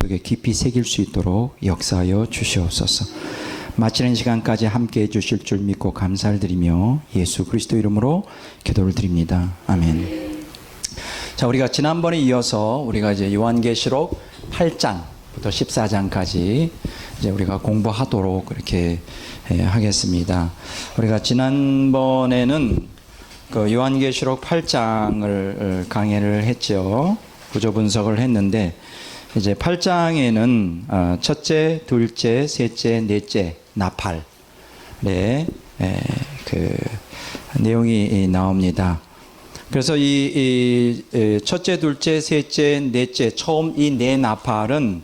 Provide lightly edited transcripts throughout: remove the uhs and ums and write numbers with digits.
마음속에 깊이 새길 수 있도록 역사하여 주시옵소서. 마치는 시간까지 함께해 주실 줄 믿고 감사를 드리며 예수 그리스도 이름으로 기도를 드립니다. 아멘. 자, 우리가 지난번에 이어서 우리가 이제 요한계시록 8장부터 14장까지 이제 우리가 공부하도록 그렇게 하겠습니다. 우리가 지난번에는 그 요한계시록 8장을 강의를 했죠. 구조 분석을 했는데 이제 8장에는 첫째, 둘째, 셋째, 넷째 나팔의 그 내용이 나옵니다. 그래서 이 첫째, 둘째, 셋째, 넷째 처음 이 네 나팔은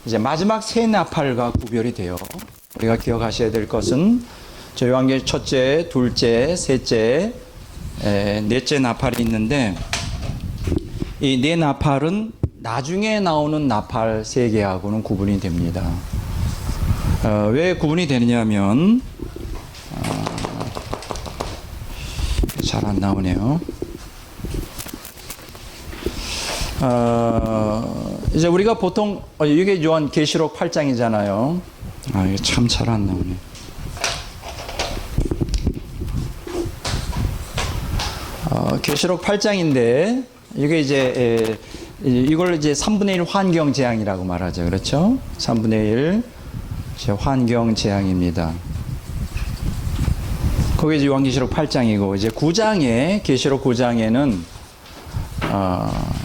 이제 마지막 세 나팔과 구별이 돼요. 우리가 기억하셔야 될 것은 저 요한계시록 첫째, 둘째, 셋째, 넷째 나팔이 있는데 이 네 나팔은 나중에 나오는 나팔 세 개하고는 구분이 됩니다. 왜 구분이 되느냐면 잘 안 나오네요. 이제 우리가 보통 이게 요한계시록 8장이잖아요. 이게 참 잘 안 나오네. 계시록 8장인데 이게 이제 이걸 이제 3분의 1 환경 재앙이라고 말하죠. 그렇죠? 3분의 1 환경 재앙입니다. 그게 이제 요한계시록 8장이고 이제 9장에 계시록 9장에는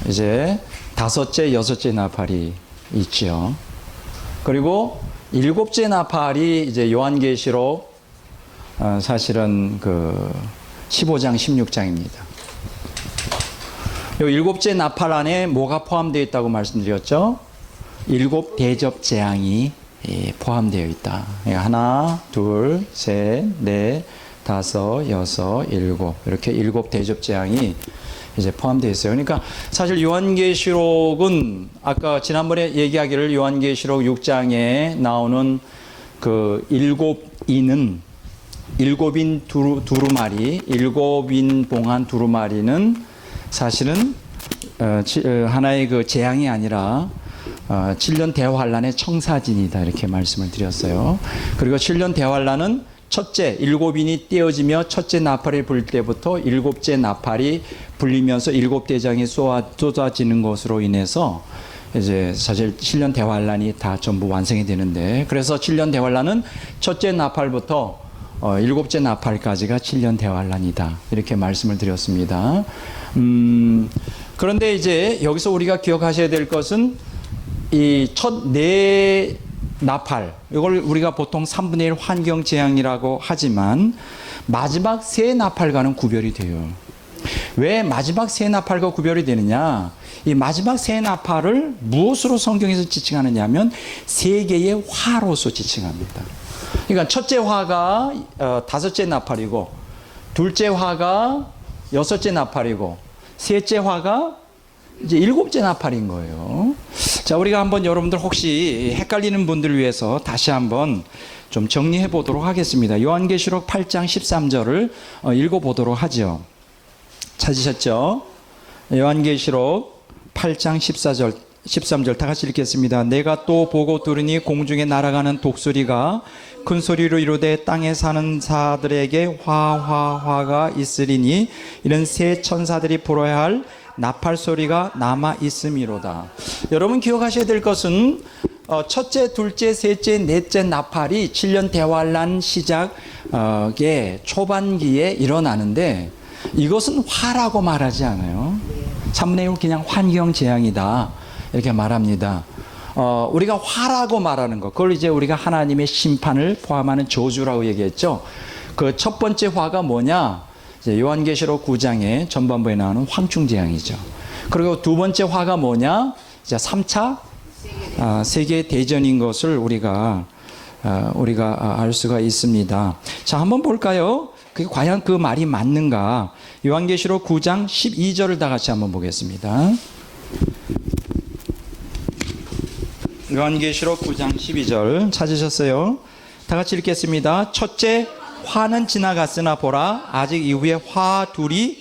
이제 다섯째, 여섯째 나팔이 있죠. 그리고 일곱째 나팔이 이제 요한계시록 사실은 그 15장, 16장입니다. 이 일곱째 나팔 안에 뭐가 포함되어 있다고 말씀드렸죠? 일곱 대접 재앙이 포함되어 있다. 하나, 둘, 셋, 넷, 다섯, 여섯, 일곱 이렇게 일곱 대접 재앙이 이제 포함되어 있어요. 그러니까 사실 요한계시록은 아까 지난번에 얘기하기를 요한계시록 6장에 나오는 그 일곱인은 일곱인 두루마리, 일곱인 봉한 두루마리는 사실은 하나의 그 재앙이 아니라 7년 대환란의 청사진이다 이렇게 말씀을 드렸어요. 그리고 7년 대환란은 첫째 일곱인이 떼어지며 첫째 나팔이 불 때부터 일곱째 나팔이 불리면서 일곱 대장이 쏟아지는 것으로 인해서 이제 사실 7년 대환란이 다 전부 완성이 되는데 그래서 7년 대환란은 첫째 나팔부터 일곱째 나팔까지가 7년 대환란이다 이렇게 말씀을 드렸습니다. 그런데 이제 여기서 우리가 기억하셔야 될 것은 이 첫 네 나팔 이걸 우리가 보통 3분의 1 환경 재앙이라고 하지만 마지막 세 나팔과는 구별이 돼요. 왜 마지막 세 나팔과 구별이 되느냐? 이 마지막 세 나팔을 무엇으로 성경에서 지칭하느냐 하면 세 개의 화로서 지칭합니다. 그러니까 첫째 화가 다섯째 나팔이고 둘째 화가 여섯째 나팔이고 셋째 화가 이제 일곱째 나팔인 거예요. 자, 우리가 한번 여러분들 혹시 헷갈리는 분들을 위해서 다시 한번 좀 정리해 보도록 하겠습니다. 요한계시록 8장 13절을 읽어보도록 하죠. 찾으셨죠? 요한계시록 8장 13절 다 같이 읽겠습니다. 내가 또 보고 들으니 공중에 날아가는 독수리가 큰 소리로 이르되 땅에 사는 자들에게 화가 있으리니 이런 세 천사들이 불어야 할 나팔 소리가 남아 있음이로다. 여러분 기억하셔야 될 것은 첫째, 둘째, 셋째, 넷째 나팔이 7년 대환란 시작의 초반기에 일어나는데 이것은 화라고 말하지 않아요. 3분의 1 그냥 환경 재앙이다 이렇게 말합니다. 우리가 화라고 말하는 것, 그걸 이제 우리가 하나님의 심판을 포함하는 저주라고 얘기했죠. 그 첫 번째 화가 뭐냐? 이제 요한계시록 9장의 전반부에 나오는 황충재앙이죠. 그리고 두 번째 화가 뭐냐? 이제 3차 세계 대전인 것을 우리가 알 수가 있습니다. 자, 한번 볼까요? 그게 과연 그 말이 맞는가? 요한계시록 9장 12절을 다 같이 한번 보겠습니다. 요한계시록 9장 12절 찾으셨어요? 다 같이 읽겠습니다. 첫째 화는 지나갔으나 보라 아직 이후에 화 둘이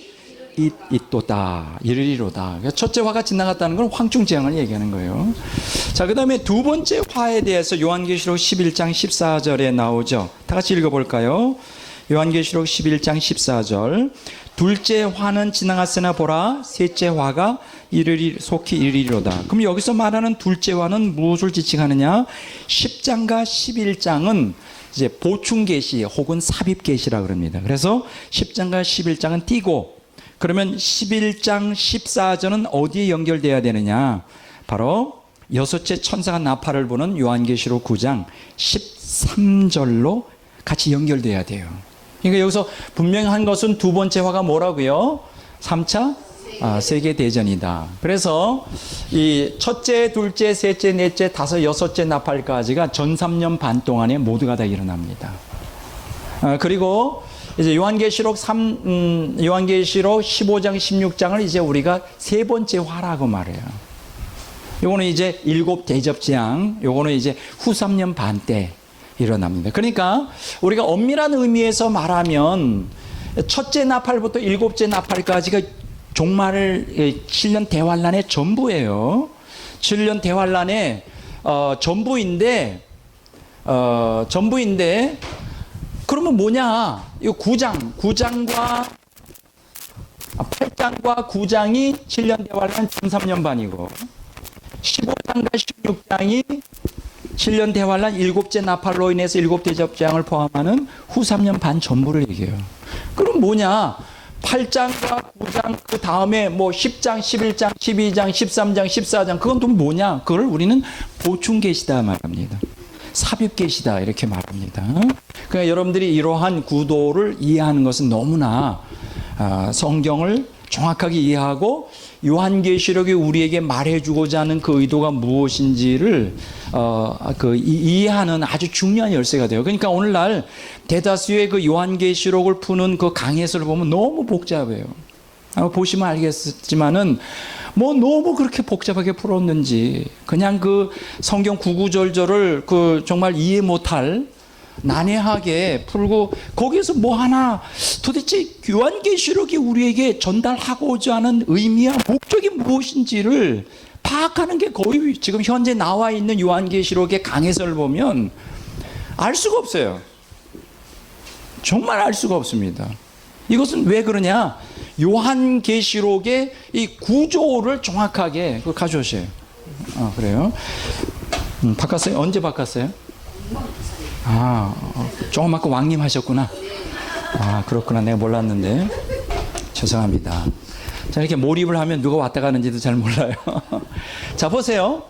있도다. 이르리로다. 첫째 화가 지나갔다는 건 황충재앙을 얘기하는 거예요. 자, 그 다음에 두 번째 화에 대해서 요한계시록 11장 14절에 나오죠. 다 같이 읽어볼까요? 요한계시록 11장 14절. 둘째 화는 지나갔으나 보라, 셋째 화가 속히 이르리로다. 그럼 여기서 말하는 둘째 화는 무엇을 지칭하느냐? 10장과 11장은 이제 보충 계시 혹은 삽입 계시라 그럽니다. 그래서 10장과 11장은 띄고, 그러면 11장 14절은 어디에 연결돼야 되느냐? 바로 여섯째 천사가 나팔을 부는 요한계시록 9장 13절로 같이 연결돼야 돼요. 그러니까 여기서 분명한 것은 두 번째 화가 뭐라고요? 3차 세계대전이다. 그래서 이 첫째, 둘째, 셋째, 넷째, 다섯, 여섯째 나팔까지가 전 3년 반 동안에 모두가 다 일어납니다. 그리고 이제 요한계시록 15장, 16장을 이제 우리가 세 번째 화라고 말해요. 요거는 이제 일곱 대접 재앙, 요거는 이제 후 3년 반 때 일어납니다. 그러니까 우리가 엄밀한 의미에서 말하면 첫째 나팔부터 일곱째 나팔까지가 종말 7년 대환란의 전부예요. 7년 대환란의 전부인데 그러면 뭐냐? 이 9장과 8장과 9장이 7년 대환란 3년 반이고 15장과 16장이 7년 대환란 일곱째 나팔로 인해서 일곱 대접재앙을 포함하는 후 3년 반 전부를 얘기해요. 그럼 뭐냐? 8장과 9장 그 다음에 뭐 10장, 11장, 12장, 13장, 14장 그건 또 뭐냐? 그걸 우리는 보충 계시다 말합니다. 삽입 계시다 이렇게 말합니다. 그러니까 여러분들이 이러한 구도를 이해하는 것은 너무나 성경을 정확하게 이해하고 요한계시록이 우리에게 말해주고자 하는 그 의도가 무엇인지를 이해하는 아주 중요한 열쇠가 돼요. 그러니까 오늘날 대다수의 그 요한계시록을 푸는 그 강해설을 보면 너무 복잡해요. 보시면 알겠지만은 뭐 너무 그렇게 복잡하게 풀었는지 그냥 그 성경 구구절절을 그 정말 이해 못할 난해하게 풀고 거기에서 뭐 하나 도대체 요한계시록이 우리에게 전달하고자 하는 의미와 목적이 무엇인지를 파악하는 게 거의 지금 현재 나와 있는 요한계시록의 강해설을 보면 알 수가 없어요. 정말 알 수가 없습니다. 이것은 왜 그러냐? 요한계시록의 이 구조를 정확하게 가져오세요. 그래요? 바꿨어요? 언제 바꿨어요? 조금 아까 왕님 하셨구나. 그렇구나. 내가 몰랐는데. 죄송합니다. 자, 이렇게 몰입을 하면 누가 왔다 가는지도 잘 몰라요. 자, 보세요.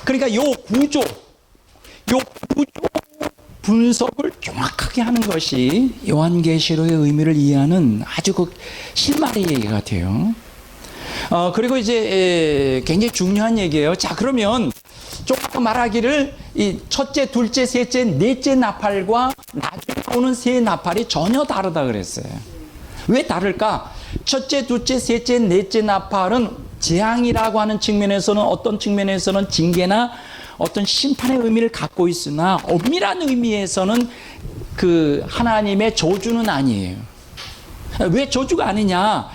그러니까 요 구조 분석을 정확하게 하는 것이 요한계시록의 의미를 이해하는 아주 그 실마리 얘기 같아요. 그리고 이제 굉장히 중요한 얘기예요. 자, 그러면 조금 말하기를 이 첫째, 둘째, 셋째, 넷째 나팔과 나중에 오는 세 나팔이 전혀 다르다 그랬어요. 왜 다를까? 첫째, 둘째, 셋째, 넷째 나팔은 재앙이라고 하는 측면에서는 어떤 측면에서는 징계나 어떤 심판의 의미를 갖고 있으나 엄밀한 의미에서는 그 하나님의 저주는 아니에요. 왜 저주가 아니냐?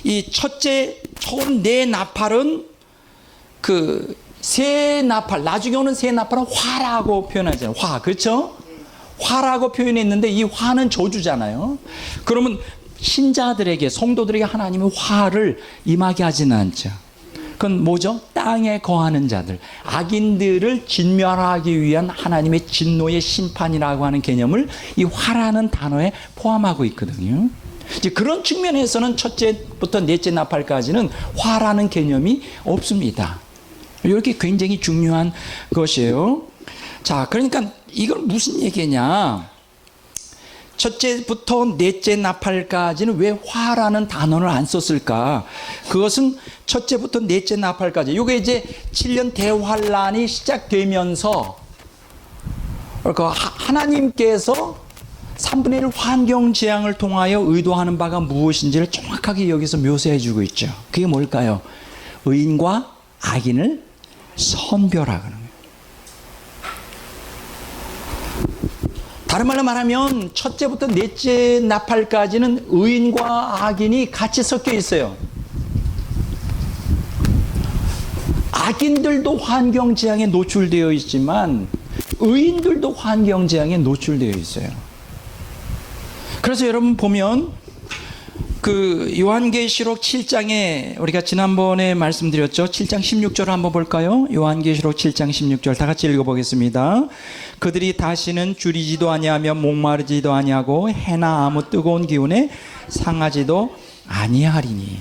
이 첫째 처음 네 나팔은 그 새 나팔, 나중에 오는 새 나팔은 화라고 표현하잖아요. 화, 그렇죠? 화라고 표현했는데 이 화는 저주잖아요. 그러면 신자들에게, 성도들에게 하나님의 화를 임하게 하지는 않죠. 그건 뭐죠? 땅에 거하는 자들, 악인들을 진멸하기 위한 하나님의 진노의 심판이라고 하는 개념을 이 화라는 단어에 포함하고 있거든요. 이제 그런 측면에서는 첫째부터 넷째 나팔까지는 화라는 개념이 없습니다. 이렇게 굉장히 중요한 것이에요. 자, 그러니까 이건 무슨 얘기냐? 첫째부터 넷째 나팔까지는 왜 화라는 단어를 안 썼을까? 그것은 첫째부터 넷째 나팔까지. 이게 이제 7년 대환란이 시작되면서 하나님께서 3분의 1 환경 재앙을 통하여 의도하는 바가 무엇인지를 정확하게 여기서 묘사해 주고 있죠. 그게 뭘까요? 의인과 악인을 선별하는 거예요. 다른 말로 말하면 첫째부터 넷째 나팔까지는 의인과 악인이 같이 섞여 있어요. 악인들도 환경재앙에 노출되어 있지만 의인들도 환경재앙에 노출되어 있어요. 그래서 여러분 보면 그 요한계시록 7장에 우리가 지난번에 말씀드렸죠. 7장 16절을 한번 볼까요? 요한계시록 7장 16절 다 같이 읽어보겠습니다. 그들이 다시는 줄이지도 아니하며 목마르지도 아니하고 해나 아무 뜨거운 기운에 상하지도 아니하리니.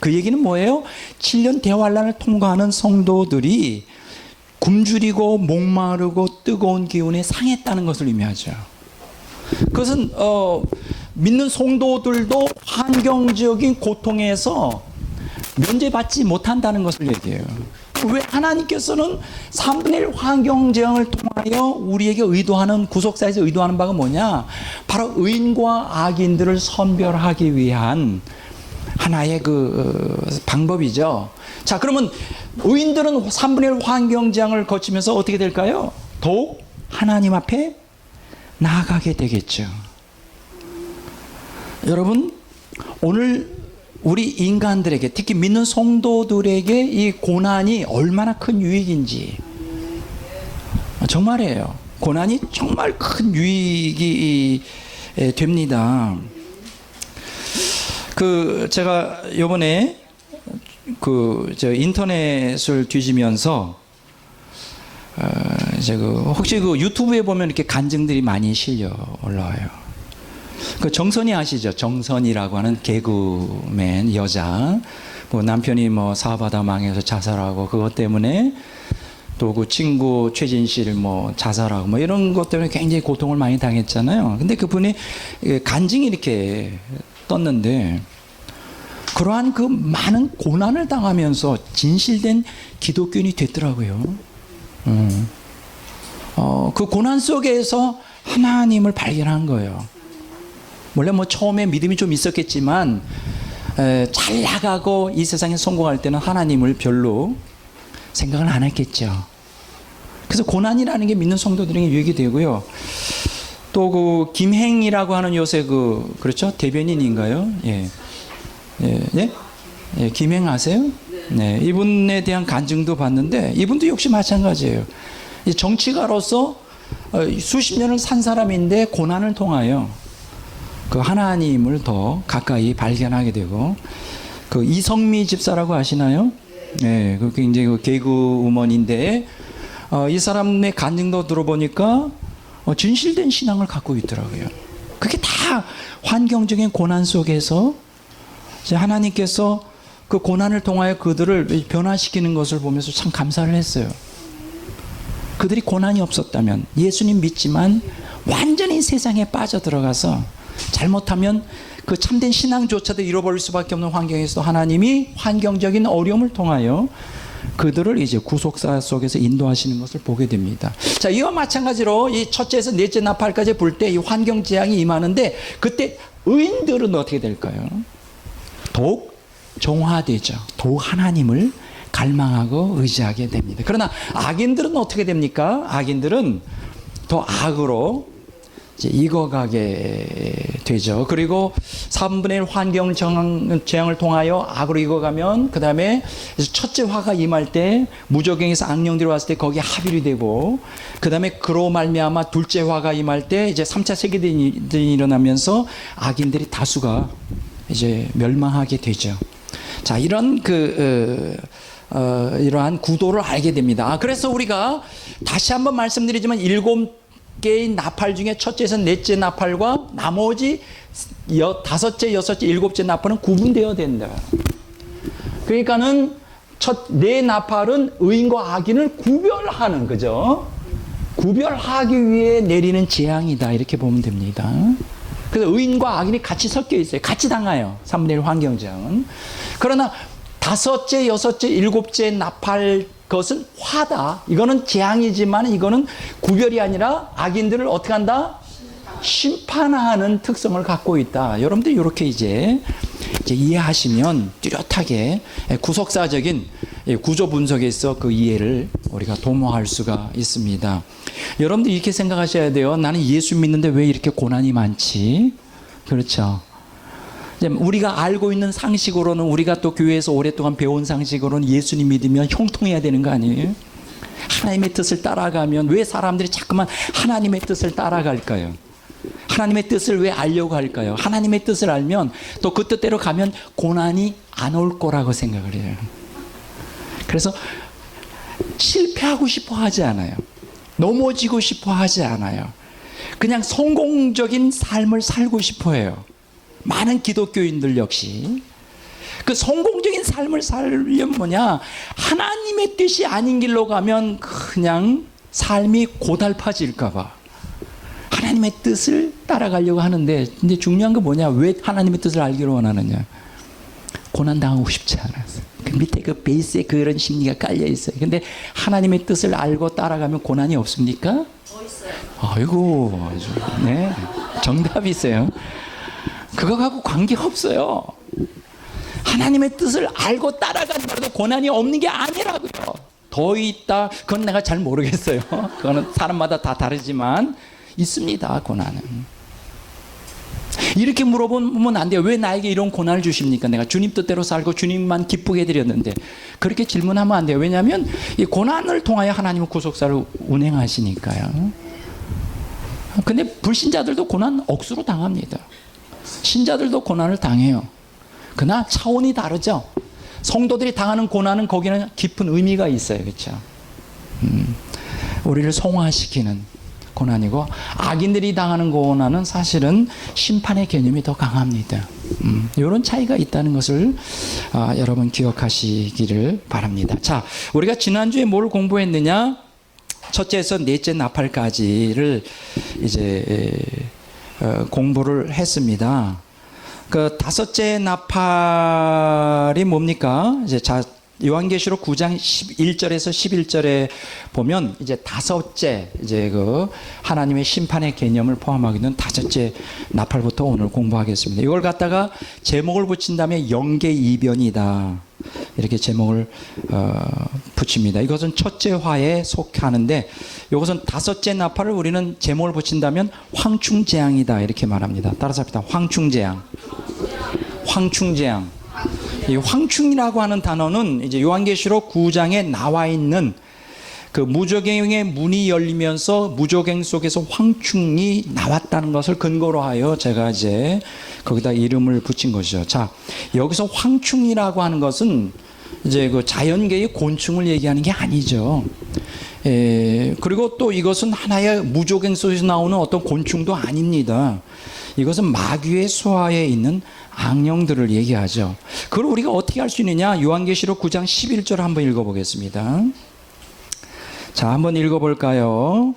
그 얘기는 뭐예요? 7년 대환란을 통과하는 성도들이 굶주리고 목마르고 뜨거운 기운에 상했다는 것을 의미하죠. 그것은 믿는 성도들도 환경적인 고통에서 면제받지 못한다는 것을 얘기해요. 왜 하나님께서는 3분의 1 환경재앙을 통하여 우리에게 의도하는, 구속사에서 의도하는 바가 뭐냐? 바로 의인과 악인들을 선별하기 위한 하나의 그 방법이죠. 자, 그러면 의인들은 3분의 1 환경재앙을 거치면서 어떻게 될까요? 더욱 하나님 앞에 나아가게 되겠죠. 여러분, 오늘 우리 인간들에게, 특히 믿는 성도들에게 이 고난이 얼마나 큰 유익인지, 정말이에요. 고난이 정말 큰 유익이 됩니다. 제가 요번에 인터넷을 뒤지면서 혹시 유튜브에 보면 이렇게 간증들이 많이 실려 올라와요. 정선이 아시죠? 정선이라고 하는 개그맨 여자. 남편이 사업하다 망해서 자살하고, 그것 때문에 또 그 친구 최진실 자살하고 이런 것 때문에 굉장히 고통을 많이 당했잖아요. 근데 그분이 간증이 이렇게 떴는데, 그러한 그 많은 고난을 당하면서 진실된 기독교인이 됐더라고요. 그 고난 속에서 하나님을 발견한 거예요. 원래 처음에 믿음이 좀 있었겠지만 잘 나가고 이 세상에 성공할 때는 하나님을 별로 생각을 안 했겠죠. 그래서 고난이라는 게 믿는 성도들에게 유익이 되고요. 또 김행이라고 하는 요새 그렇죠? 대변인인가요? 김행 아세요? 네, 이분에 대한 간증도 봤는데 이분도 역시 마찬가지예요. 정치가로서 수십 년을 산 사람인데 고난을 통하여 하나님을 더 가까이 발견하게 되고, 이성미 집사라고 아시나요? 네, 굉장히 개그우먼인데 이 사람의 간증도 들어보니까 진실된 신앙을 갖고 있더라고요. 그게 다 환경적인 고난 속에서 하나님께서 그 고난을 통하여 그들을 변화시키는 것을 보면서 참 감사를 했어요. 그들이 고난이 없었다면, 예수님 믿지만 완전히 세상에 빠져들어가서 잘못하면 그 참된 신앙조차도 잃어버릴 수밖에 없는 환경에서 하나님이 환경적인 어려움을 통하여 그들을 이제 구속사 속에서 인도하시는 것을 보게 됩니다. 자, 이와 마찬가지로 이 첫째에서 넷째 나팔까지 볼 때 이 환경 재앙이 임하는데, 그때 의인들은 어떻게 될까요? 더욱 정화되죠. 더욱 하나님을 갈망하고 의지하게 됩니다. 그러나 악인들은 어떻게 됩니까? 악인들은 더 악으로 이제 익어가게 되죠. 그리고 3분의 1 환경 재앙을 통하여 악으로 익어가면, 그 다음에 첫째 화가 임할 때 무저갱에서 악령들이 왔을 때 거기에 합일이 되고, 그 다음에 그로 말미암아 둘째 화가 임할 때 이제 3차 세계대전이 일어나면서 악인들이 다수가 이제 멸망하게 되죠. 자, 이런 이러한 구도를 알게 됩니다. 그래서 우리가 다시 한번 말씀드리지만 7개의 나팔 중에 첫째에서 넷째 나팔과 나머지 다섯째, 여섯째, 일곱째 나팔은 구분되어야 된다. 그러니까는 네 나팔은 의인과 악인을 구별하는, 그죠? 구별하기 위해 내리는 재앙이다, 이렇게 보면 됩니다. 그래서 의인과 악인이 같이 섞여 있어요. 같이 당해요. 3분의 1 환경재앙은. 그러나 다섯째, 여섯째, 일곱째 나팔, 그것은 화다. 이거는 재앙이지만 이거는 구별이 아니라 악인들을 어떻게 한다? 심판하는 특성을 갖고 있다. 여러분들 이렇게 이제 이해하시면 뚜렷하게 구속사적인 구조 분석에서 그 이해를 우리가 도모할 수가 있습니다. 여러분들 이렇게 생각하셔야 돼요. 나는 예수 믿는데 왜 이렇게 고난이 많지? 그렇죠. 우리가 알고 있는 상식으로는, 우리가 또 교회에서 오랫동안 배운 상식으로는 예수님 믿으면 형통해야 되는 거 아니에요? 하나님의 뜻을 따라가면 왜 사람들이 자꾸만 하나님의 뜻을 따라갈까요? 하나님의 뜻을 왜 알려고 할까요? 하나님의 뜻을 알면 또 그 뜻대로 가면 고난이 안 올 거라고 생각을 해요. 그래서 실패하고 싶어 하지 않아요. 넘어지고 싶어 하지 않아요. 그냥 성공적인 삶을 살고 싶어 해요. 많은 기독교인들 역시. 그 성공적인 삶을 살려면 뭐냐? 하나님의 뜻이 아닌 길로 가면 그냥 삶이 고달파질까 봐 하나님의 뜻을 따라가려고 하는데, 근데 중요한 건 뭐냐? 왜 하나님의 뜻을 알기로 원하느냐? 고난당하고 싶지 않았어요. 그 밑에 그 베이스에 그런 심리가 깔려 있어요. 근데 하나님의 뜻을 알고 따라가면 고난이 없습니까? 있어요. 아이고, 네, 정답이 있어요. 그거 갖고 관계가 없어요. 하나님의 뜻을 알고 따라가는 것도 고난이 없는 게 아니라고요. 더 있다. 그건 내가 잘 모르겠어요. 그거는 사람마다 다 다르지만 있습니다, 고난은. 이렇게 물어보면 안 돼요. 왜 나에게 이런 고난을 주십니까? 내가 주님 뜻대로 살고 주님만 기쁘게 해드렸는데. 그렇게 질문하면 안 돼요. 왜냐하면 이 고난을 통하여 하나님은 구속사를 운행하시니까요. 근데 불신자들도 고난 억수로 당합니다. 신자들도 고난을 당해요. 그러나 차원이 다르죠. 성도들이 당하는 고난은 거기는 깊은 의미가 있어요. 그렇죠? 우리를 성화시키는 고난이고, 악인들이 당하는 고난은 사실은 심판의 개념이 더 강합니다. 이런 차이가 있다는 것을 여러분 기억하시기를 바랍니다. 자, 우리가 지난주에 뭘 공부했느냐? 첫째에서 넷째 나팔까지를 이제 공부를 했습니다. 그 다섯째 나팔이 뭡니까? 이제 요한계시록 9장 11절에서 11절에 보면 이제 다섯째, 이제 그 하나님의 심판의 개념을 포함하게 된 다섯째 나팔부터 오늘 공부하겠습니다. 이걸 갖다가 제목을 붙인다면 영계이변이다, 이렇게 제목을 붙입니다. 이것은 첫째 화에 속하는데, 이것은 다섯째 나팔을 우리는 제목을 붙인다면 황충재앙이다, 이렇게 말합니다. 따라서 합니다. 황충재앙. 황충재앙. 이 황충이라고 하는 단어는 이제 요한계시록 9장에 나와 있는 그 무저갱의 문이 열리면서 무저갱 속에서 황충이 나왔다는 것을 근거로 하여 제가 이제 거기다 이름을 붙인 것이죠. 자, 여기서 황충이라고 하는 것은 이제 그 자연계의 곤충을 얘기하는 게 아니죠. 그리고 또 이것은 하나의 무저갱 속에서 나오는 어떤 곤충도 아닙니다. 이것은 마귀의 수하에 있는 악령들을 얘기하죠. 그걸 우리가 어떻게 할 수 있느냐? 요한계시록 9장 11절 한번 읽어보겠습니다. 자, 한번 읽어볼까요?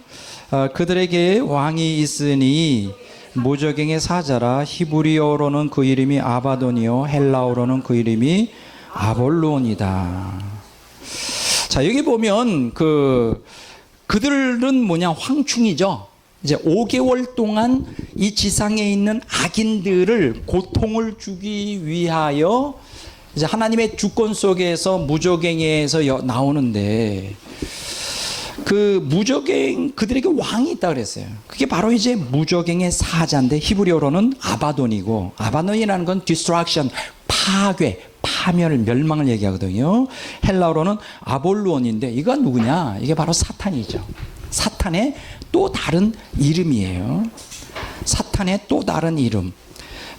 그들에게 왕이 있으니 무저갱의 사자라. 히브리어로는 그 이름이 아바돈이요, 헬라어로는 그 이름이 아볼론이다. 자, 여기 보면 그들은 뭐냐? 황충이죠. 이제 5개월 동안 이 지상에 있는 악인들을 고통을 주기 위하여 이제 하나님의 주권 속에서 무저갱에서 나오는데, 그 무저갱, 그들에게 왕이 있다 그랬어요. 그게 바로 이제 무저갱의 사자인데, 히브리어로는 아바돈이고, 아바돈이라는 건 디스트럭션, 파괴, 파멸, 멸망을 얘기하거든요. 헬라어로는 아볼론인데, 이건 누구냐? 이게 바로 사탄이죠. 사탄의 또 다른 이름이에요. 사탄의 또 다른 이름.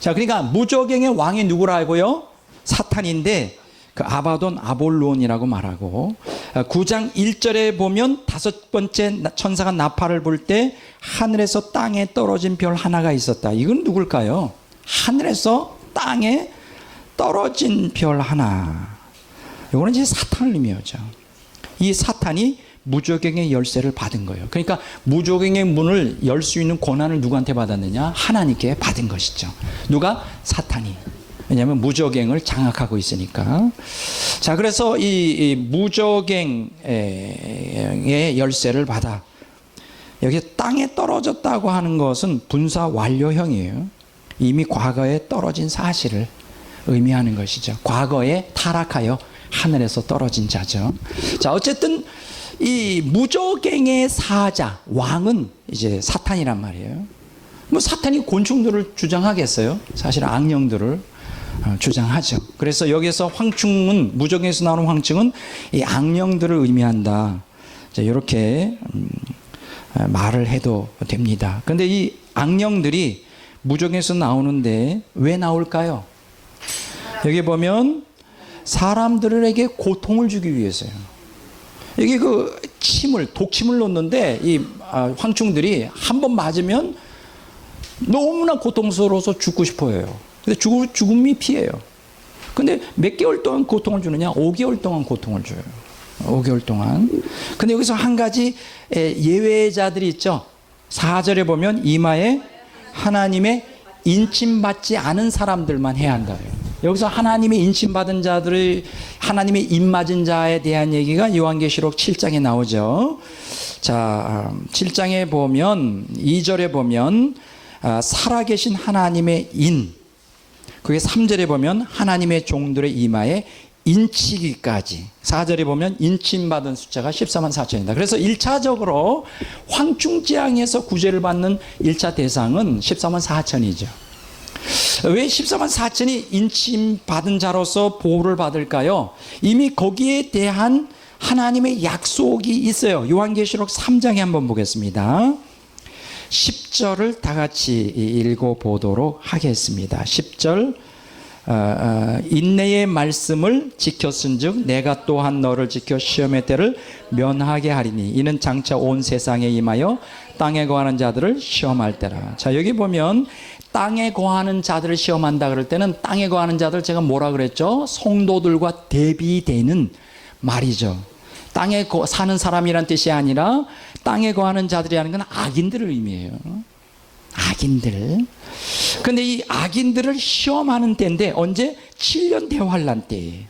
자, 그러니까 무저갱의 왕이 누구라고요? 사탄인데, 그 아바돈, 아볼론이라고 말하고, 9장 1절에 보면 다섯 번째 천사가 나팔을 불 때 하늘에서 땅에 떨어진 별 하나가 있었다. 이건 누굴까요? 하늘에서 땅에 떨어진 별 하나. 이거는 이제 사탄을 의미하죠. 이 사탄이 무저갱의 열쇠를 받은 거예요. 그러니까 무저갱의 문을 열 수 있는 권한을 누구한테 받았느냐? 하나님께 받은 것이죠. 누가? 사탄이. 왜냐하면 무저갱을 장악하고 있으니까. 자, 그래서 이 무저갱의 열쇠를 받아. 여기 땅에 떨어졌다고 하는 것은 분사 완료형이에요. 이미 과거에 떨어진 사실을 의미하는 것이죠. 과거에 타락하여 하늘에서 떨어진 자죠. 자, 어쨌든 이 무저갱의 사자, 왕은 이제 사탄이란 말이에요. 뭐 사탄이 곤충들을 주장하겠어요? 사실 악령들을 주장하죠. 그래서 여기서 황충은, 무저갱에서 나오는 황충은 이 악령들을 의미한다. 자, 이렇게 말을 해도 됩니다. 그런데 이 악령들이 무저갱에서 나오는데 왜 나올까요? 여기 보면 사람들에게 고통을 주기 위해서요. 여기 그 독침을 놓는데 이 황충들이 한 번 맞으면 너무나 고통스러워서 죽고 싶어 해요. 근데 죽음이 피해요. 근데 몇 개월 동안 고통을 주느냐? 5개월 동안 고통을 줘요. 5개월 동안. 근데 여기서 한 가지 예외자들이 있죠. 4절에 보면 이마에 하나님의 인침받지 않은 사람들만 해야 한다. 여기서 하나님의 인침받은 자들의, 하나님의 입맞은 자에 대한 얘기가 요한계시록 7장에 나오죠. 자, 7장에 보면 2절에 보면 살아계신 하나님의 인, 그게 3절에 보면 하나님의 종들의 이마에 인치기까지, 4절에 보면 인침받은 숫자가 14만 4천이다. 그래서 1차적으로 황충재앙에서 구제를 받는 1차 대상은 14만 4천이죠. 왜 14만 4천이 인침받은 자로서 보호를 받을까요? 이미 거기에 대한 하나님의 약속이 있어요. 요한계시록 3장에 한번 보겠습니다. 10절을 다 같이 읽어보도록 하겠습니다. 10절, 인내의 말씀을 지켰은즉 내가 또한 너를 지켜 시험의 때를 면하게 하리니 이는 장차 온 세상에 임하여 땅에 거하는 자들을 시험할 때라. 자, 여기 보면 땅에 거하는 자들을 시험한다 그럴 때는 땅에 거하는 자들, 제가 뭐라 그랬죠? 성도들과 대비되는 말이죠. 땅에 사는 사람이란 뜻이 아니라 땅에 거하는 자들이라는 건 악인들을 의미해요. 악인들. 근데 이 악인들을 시험하는 때인데 언제? 7년 대환란 때.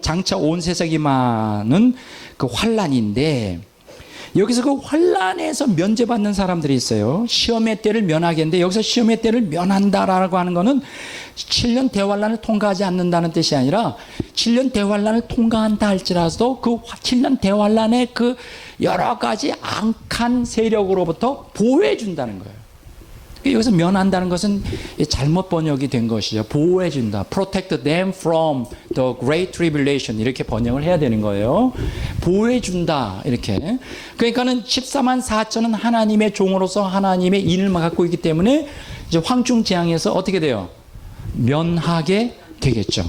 장차 온 세상이 많은 그 환란인데, 여기서 그 환란에서 면제받는 사람들이 있어요. 시험의 때를 면하겠는데, 여기서 시험의 때를 면한다라고 하는 것은 7년 대환란을 통과하지 않는다는 뜻이 아니라 7년 대환란을 통과한다 할지라도 그 7년 대환란의 그 여러 가지 악한 세력으로부터 보호해 준다는 거예요. 여기서 면한다는 것은 잘못 번역이 된 것이죠. 보호해 준다. Protect them from the great tribulation. 이렇게 번역을 해야 되는 거예요. 보호해 준다. 이렇게. 그러니까는 14만 4천은 하나님의 종으로서 하나님의 인을 갖고 있기 때문에 이제 황충재앙에서 어떻게 돼요? 면하게 되겠죠.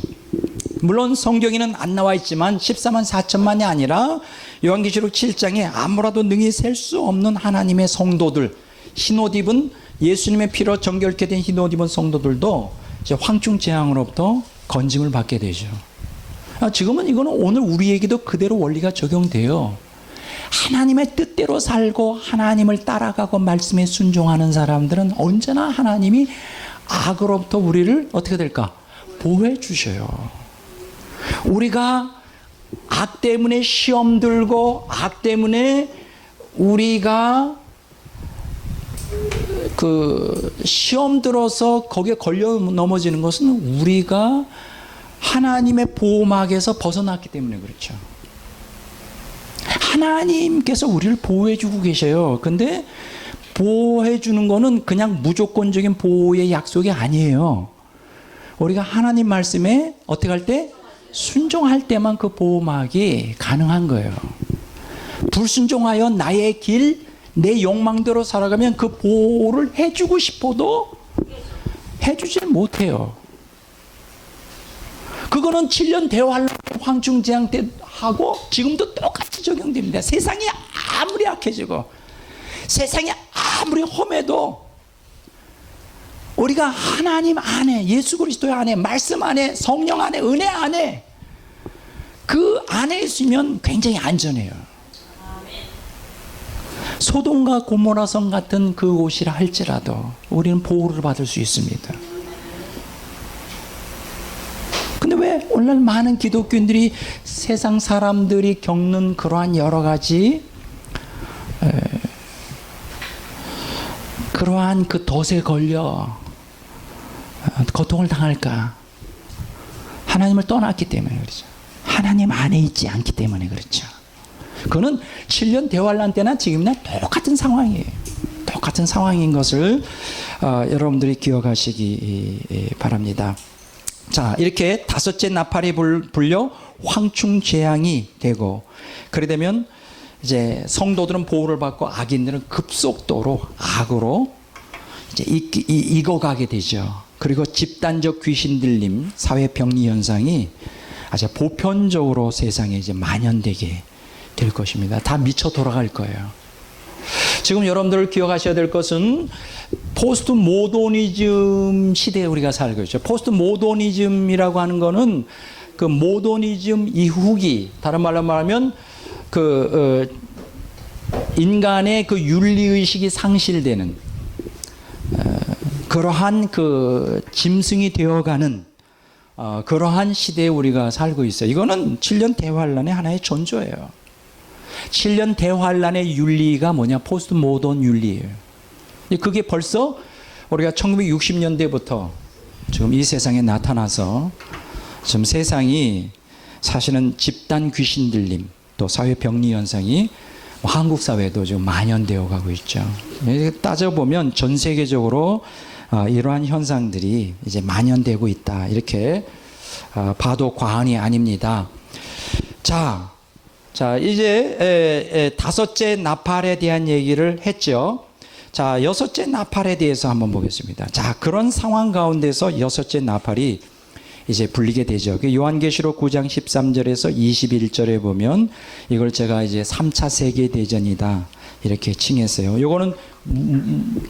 물론 성경에는 안 나와 있지만 14만 4천만이 아니라 요한계시록 7장에 아무라도 능히 셀 수 없는 하나님의 성도들, 흰옷 입은 예수님의 피로 정결케 된 흰옷 입은 성도들도 이제 황충재앙으로부터 건짐을 받게 되죠. 지금은 이거는 오늘 우리에게도 그대로 원리가 적용돼요. 하나님의 뜻대로 살고 하나님을 따라가고 말씀에 순종하는 사람들은 언제나 하나님이 악으로부터 우리를 어떻게 될까? 보호해 주셔요. 우리가 악 때문에 시험 들고 악 때문에 우리가 그 시험 들어서 거기에 걸려 넘어지는 것은 우리가 하나님의 보호막에서 벗어났기 때문에 그렇죠. 하나님께서 우리를 보호해 주고 계셔요. 근데 보호해 주는 거는 그냥 무조건적인 보호의 약속이 아니에요. 우리가 하나님 말씀에 어떻게 할 때? 순종할 때만 그 보호막이 가능한 거예요. 불순종하여 나의 길, 내 욕망대로 살아가면 그 보호를 해주고 싶어도 해주질 못해요. 그거는 7년 대환란 황충재앙 때 하고 지금도 똑같이 적용됩니다. 세상이 아무리 악해지고 세상이 아무리 험해도 우리가 하나님 안에, 예수 그리스도 안에, 말씀 안에, 성령 안에, 은혜 안에 그 안에 있으면 굉장히 안전해요. 소돔과 고모라성 같은 그 곳이라 할지라도 우리는 보호를 받을 수 있습니다. 근데 왜 오늘날 많은 기독교인들이 세상 사람들이 겪는 그러한 여러 가지 그러한 그 덫에 걸려 고통을 당할까? 하나님을 떠났기 때문에 그렇죠. 하나님 안에 있지 않기 때문에 그렇죠. 그거는 7년 대환란 때나 지금이나 똑같은 상황이에요. 똑같은 상황인 것을 여러분들이 기억하시기 바랍니다. 자, 이렇게 다섯째 나팔이 불려 황충재앙이 되고, 그래 되면 이제 성도들은 보호를 받고 악인들은 급속도로 악으로 이제 익어가게 되죠. 그리고 집단적 귀신 들림, 사회 병리 현상이 아주 보편적으로 세상에 이제 만연되게 될 것입니다. 다 미쳐 돌아갈 거예요. 지금 여러분들 기억하셔야 될 것은 포스트 모더니즘 시대에 우리가 살고 있죠. 포스트 모더니즘이라고 하는 거는 그 모더니즘 이후기, 다른 말로 말하면 인간의 그 윤리의식이 상실되는 그러한 그 짐승이 되어가는 그러한 시대에 우리가 살고 있어요. 이거는 7년 대환란의 하나의 전조예요. 7년 대환란의 윤리가 뭐냐? 포스트 모던 윤리예요. 그게 벌써 우리가 1960년대부터 지금 이 세상에 나타나서 지금 세상이 사실은 집단 귀신 들림, 또 사회 병리 현상이 한국 사회에도 지금 만연되어 가고 있죠. 따져보면 전 세계적으로 이러한 현상들이 이제 만연되고 있다, 이렇게 봐도 과언이 아닙니다. 자, 이제 다섯째 나팔에 대한 얘기를 했죠. 자, 여섯째 나팔에 대해서 한번 보겠습니다. 자, 그런 상황 가운데서 여섯째 나팔이 이제 불리게 되죠. 요한계시록 9장 13절에서 21절에 보면 이걸 제가 이제 3차 세계대전이다 이렇게 칭했어요. 요거는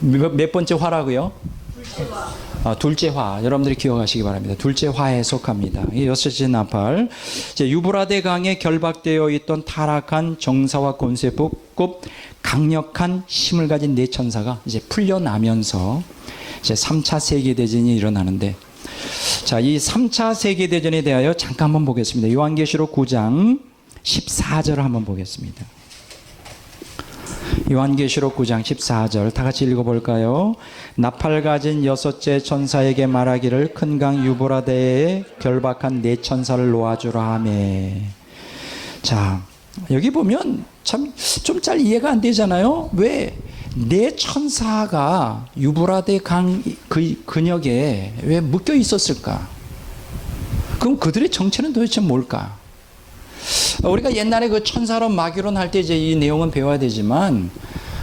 몇 번째 화라고요? 둘째 화. 여러분들이 기억하시기 바랍니다. 둘째 화에 속합니다. 이 여섯째 나팔. 이제 유브라데 강에 결박되어 있던 타락한 정사와 권세급 강력한 힘을 가진 네 천사가 이제 풀려나면서 이제 3차 세계대전이 일어나는데, 자, 이 3차 세계대전에 대하여 잠깐 한번 보겠습니다. 요한계시록 9장 14절을 한번 보겠습니다. 요한계시록 9장 14절 다 같이 읽어볼까요? 나팔 가진 여섯째 천사에게 말하기를 큰 강 유브라데에 결박한 네 천사를 놓아주라 하매. 자, 여기 보면 참 좀 잘 이해가 안 되잖아요. 왜 네 천사가 유브라데 강 근역에 왜 묶여 있었을까? 그럼 그들의 정체는 도대체 뭘까? 우리가 옛날에 그 천사론 마귀론 할 때 이제 이 내용은 배워야 되지만,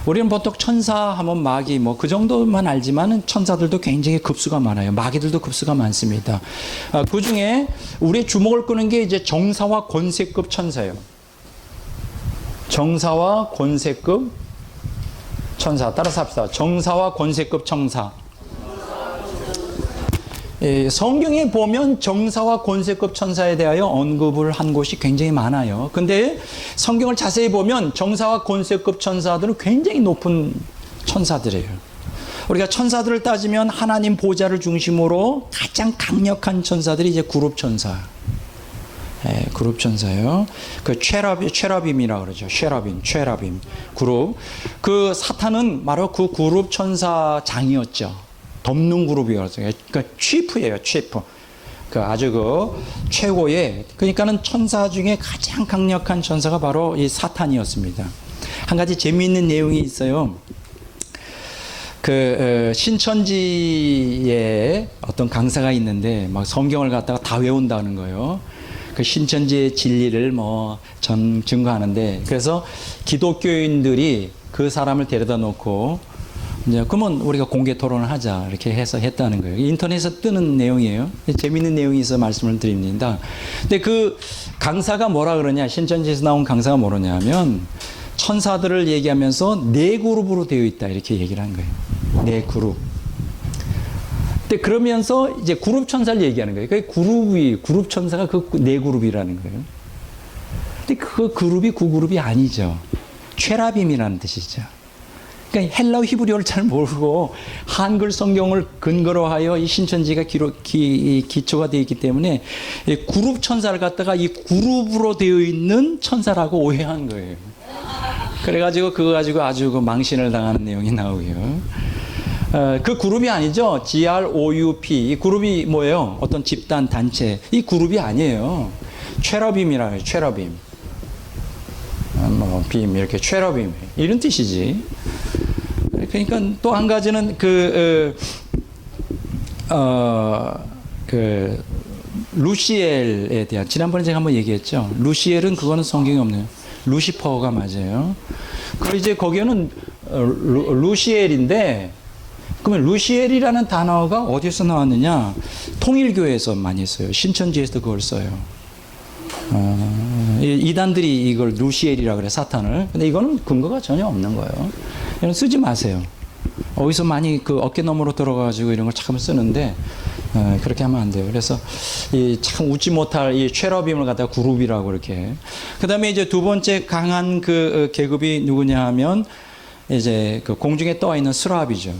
우리는 보통 천사 하면 마귀 뭐 그 정도만 알지만은 천사들도 굉장히 급수가 많아요. 마귀들도 급수가 많습니다. 그 중에 우리의 주목을 끄는 게 이제 정사와 권세급 천사예요. 정사와 권세급 천사. 따라서 합시다. 정사와 권세급 천사. 성경에 보면 정사와 권세급 천사에 대하여 언급을 한 곳이 굉장히 많아요. 근데 성경을 자세히 보면 정사와 권세급 천사들은 굉장히 높은 천사들이에요. 우리가 천사들을 따지면 하나님 보좌를 중심으로 가장 강력한 천사들이 이제 그룹 천사. 그룹 천사예요. 그 체라빔이라고 그러죠. 체라빔 그룹. 그 사탄은 바로 그 그룹 천사장이었죠. 덮는 그룹이었어요. 그러니까 치프예요, 치프. 그 아주 그 최고의, 그러니까는 천사 중에 가장 강력한 천사가 바로 이 사탄이었습니다. 한 가지 재미있는 내용이 있어요. 그 신천지에 어떤 강사가 있는데 막 성경을 갖다가 다 외운다는 거예요. 그 신천지의 진리를 뭐 증거하는데, 그래서 기독교인들이 그 사람을 데려다 놓고 이제 그러면 우리가 공개 토론을 하자 이렇게 해서 했다는 거예요. 인터넷에 뜨는 내용이에요. 재미있는 내용이 있어 말씀을 드립니다. 근데 그 강사가 뭐라 그러냐, 신천지에서 나온 강사가 뭐냐면 천사들을 얘기하면서 네 그룹으로 되어 있다 이렇게 얘기를 한 거예요. 네 그룹. 근데 그러면서 이제 그룹 천사를 얘기하는 거예요. 그 그룹 천사가 그 네 그룹이라는 거예요. 근데 그 그룹이 그 그룹이 아니죠. 체라빔이라는 뜻이죠. 그러니까 헬라어 히브리어를 잘 모르고 한글 성경을 근거로 하여 이 신천지가 기초가 되어 있기 때문에 그룹 천사를 갖다가 이 그룹으로 되어 있는 천사라고 오해한 거예요. 그래가지고 그거 가지고 아주 그 망신을 당하는 내용이 나오고요. 그 그룹이 아니죠. GROUP. 이 그룹이 뭐예요? 어떤 집단, 단체. 이 그룹이 아니에요. 체러빔이라고 해요. 체러빔. 뭐 빔 이렇게 체러빔 이런 뜻이지. 그러니까 또 한 가지는 루시엘에 대한, 지난번에 제가 한번 얘기했죠. 루시엘은 그거는 성경에 없네요. 루시퍼가 맞아요. 그리고 이제 거기에는 루시엘인데, 그러면 루시엘이라는 단어가 어디서 나왔느냐? 통일교회에서 많이 써요. 신천지에서도 그걸 써요. 이단들이 이걸 루시엘이라 그래, 사탄을. 근데 이거는 근거가 전혀 없는 거예요. 이건 쓰지 마세요. 어디서 많이 그 어깨너머로 들어가지고 이런 걸 참 쓰는데, 그렇게 하면 안 돼요. 그래서 참 웃지 못할 이 체러빔을 갖다가 그룹이라고 이렇게. 그 다음에 이제 두 번째 강한 그 계급이 누구냐 하면 이제 그 공중에 떠 있는 스라비죠.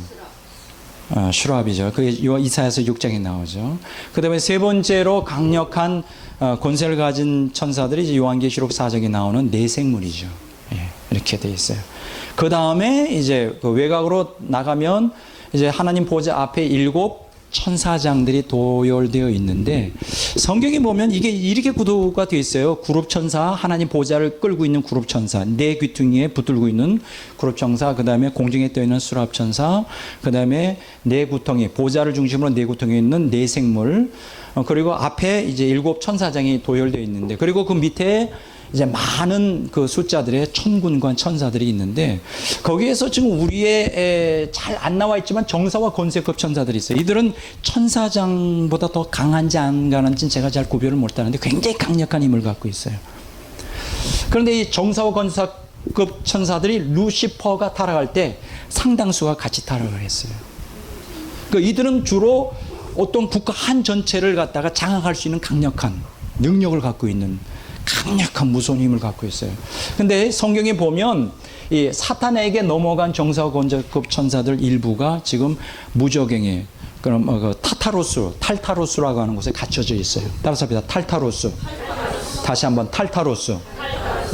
슈라비죠. 그게 이사야서 6장에 나오죠. 그 다음에 세 번째로 강력한 권세를 가진 천사들이 이제 요한계시록 4장에 나오는 네 생물이죠. 예, 이렇게 돼 있어요. 그 다음에 이제 그 외곽으로 나가면 이제 하나님 보좌 앞에 7 천사장들이 도열되어 있는데, 성경에 보면 이게 이렇게 구도가 되어 있어요. 그룹 천사, 하나님 보좌를 끌고 있는 그룹 천사, 네 귀퉁이에 붙들고 있는 그룹 천사, 그 다음에 공중에 떠 있는 수랍 천사, 그 다음에 네 구덩이, 보좌를 중심으로 네 구덩이에 있는 네 생물, 그리고 앞에 이제 7 천사장이 도열되어 있는데, 그리고 그 밑에 이제 많은 그 숫자들의 천군과 천사들이 있는데, 거기에서 지금 우리의 잘 안 나와 있지만 정사와 권세급 천사들이 있어요. 이들은 천사장보다 더 강한지 안 강한지는 제가 잘 구별을 못하는데 굉장히 강력한 힘을 갖고 있어요. 그런데 이 정사와 권세급 천사들이 루시퍼가 타락할 때 상당수가 같이 타락을 했어요. 그 이들은 주로 어떤 국가 한 전체를 갖다가 장악할 수 있는 강력한 능력을 갖고 있는 강력한 무서운 힘을 갖고 있어요. 근데 성경에 보면 이 사탄에게 넘어간 정사와 권세급 천사들 일부가 지금 무저갱에, 그럼 탈타로스라고 하는 곳에 갇혀져 있어요. 따라서 합니다. 탈타로스. 다시 한번 탈타로스.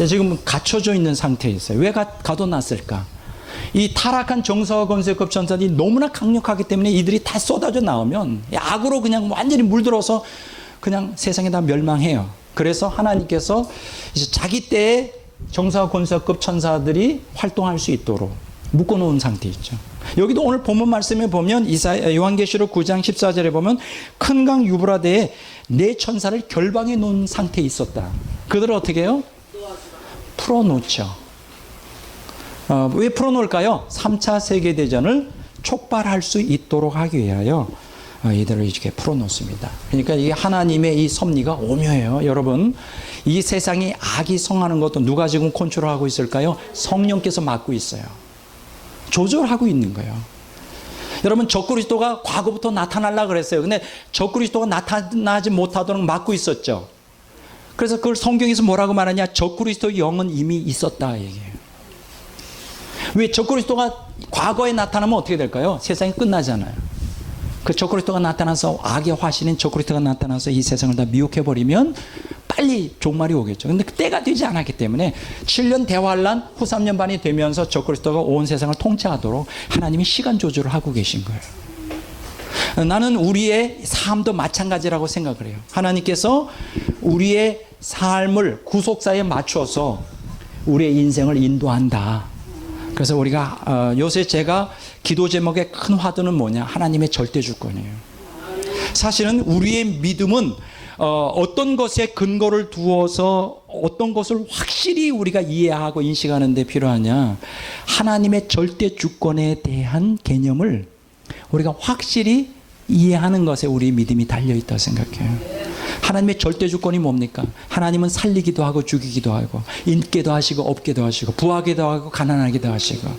지금 갇혀져 있는 상태에 있어요. 왜 가둬놨을까? 이 타락한 정사와 권세급 천사들이 너무나 강력하기 때문에 이들이 다 쏟아져 나오면 악으로 그냥 완전히 물들어서 그냥 세상에 다 멸망해요. 그래서 하나님께서 이제 자기 때에 정사와 권세급 천사들이 활동할 수 있도록 묶어놓은 상태 있죠. 여기도 오늘 본문 말씀에 보면 요한계시록 9장 14절에 보면 큰 강 유브라데에 네 천사를 결방해 놓은 상태에 있었다. 그들을 어떻게 해요? 풀어놓죠. 왜 풀어놓을까요? 3차 세계대전을 촉발할 수 있도록 하기 위하여 이들을 이렇게 풀어놓습니다. 그러니까 이게 하나님의 이 섭리가 오묘해요. 여러분, 이 세상이 악이 성하는 것도 누가 지금 컨트롤하고 있을까요? 성령께서 맡고 있어요. 조절하고 있는 거예요. 여러분, 적그리스도가 과거부터 나타나려고 그랬어요. 근데 적그리스도가 나타나지 못하도록 막고 있었죠. 그래서 그걸 성경에서 뭐라고 말하냐? 적그리스도의 영은 이미 있었다 얘기해요. 왜 적그리스도가 과거에 나타나면 어떻게 될까요? 세상이 끝나잖아요. 그 적그리스도가 나타나서, 악의 화신인 적그리스도가 나타나서 이 세상을 다 미혹해버리면 빨리 종말이 오겠죠. 근데 때가 되지 않았기 때문에 7년 대환란 후 3년 반이 되면서 적그리스도가 온 세상을 통치하도록 하나님이 시간 조절을 하고 계신 거예요. 나는 우리의 삶도 마찬가지라고 생각을 해요. 하나님께서 우리의 삶을 구속사에 맞춰서 우리의 인생을 인도한다. 그래서 우리가 요새 제가 기도 제목의 큰 화두는 뭐냐? 하나님의 절대 주권이에요. 사실은 우리의 믿음은 어떤 것에 근거를 두어서 어떤 것을 확실히 우리가 이해하고 인식하는 데 필요하냐? 하나님의 절대 주권에 대한 개념을 우리가 확실히 이해하는 것에 우리 믿음이 달려있다고 생각해요. 하나님의 절대 주권이 뭡니까? 하나님은 살리기도 하고 죽이기도 하고 인기도 하시고 없게도 하시고 부하기도 하고 가난하기도 하시고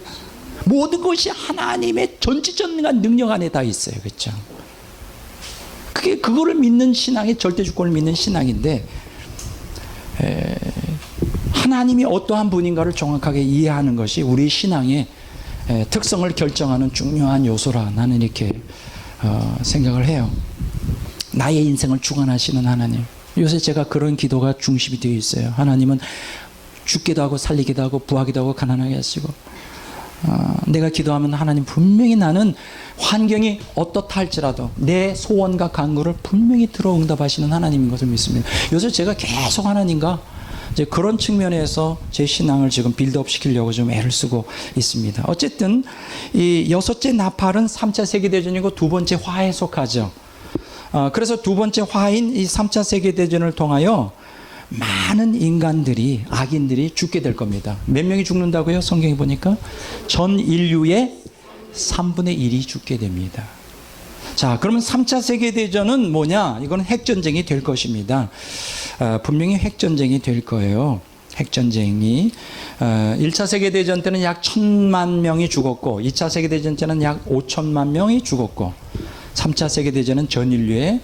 모든 것이 하나님의 전지전능한 능력 안에 다 있어요. 그렇죠? 그거를 믿는 신앙이 절대 주권을 믿는 신앙인데, 하나님이 어떠한 분인가를 정확하게 이해하는 것이 우리 신앙의 특성을 결정하는 중요한 요소라 나는 이렇게 생각을 해요. 나의 인생을 주관하시는 하나님. 요새 제가 그런 기도가 중심이 되어 있어요. 하나님은 죽기도 하고 살리기도 하고 부하기도 하고 가난하게 하시고, 내가 기도하면 하나님 분명히 나는 환경이 어떻다 할지라도 내 소원과 간구를 분명히 들어 응답하시는 하나님인 것을 믿습니다. 요새 제가 계속 하나님과 이제 그런 측면에서 제 신앙을 지금 빌드업 시키려고 좀 애를 쓰고 있습니다. 어쨌든 이 여섯째 나팔은 3차 세계대전이고 두 번째 화에 속하죠. 그래서 두 번째 화인 이 3차 세계대전을 통하여 많은 인간들이, 악인들이 죽게 될 겁니다. 몇 명이 죽는다고요? 성경에 보니까 전 인류의 3분의 1이 죽게 됩니다. 자, 그러면 3차 세계대전은 뭐냐? 이건 핵전쟁이 될 것입니다. 분명히 핵전쟁이 될 거예요. 핵전쟁이. 1차 세계대전 때는 약 1,000만 명이 죽었고 2차 세계대전 때는 약 5천만 명이 죽었고 3차 세계대전은 전 인류의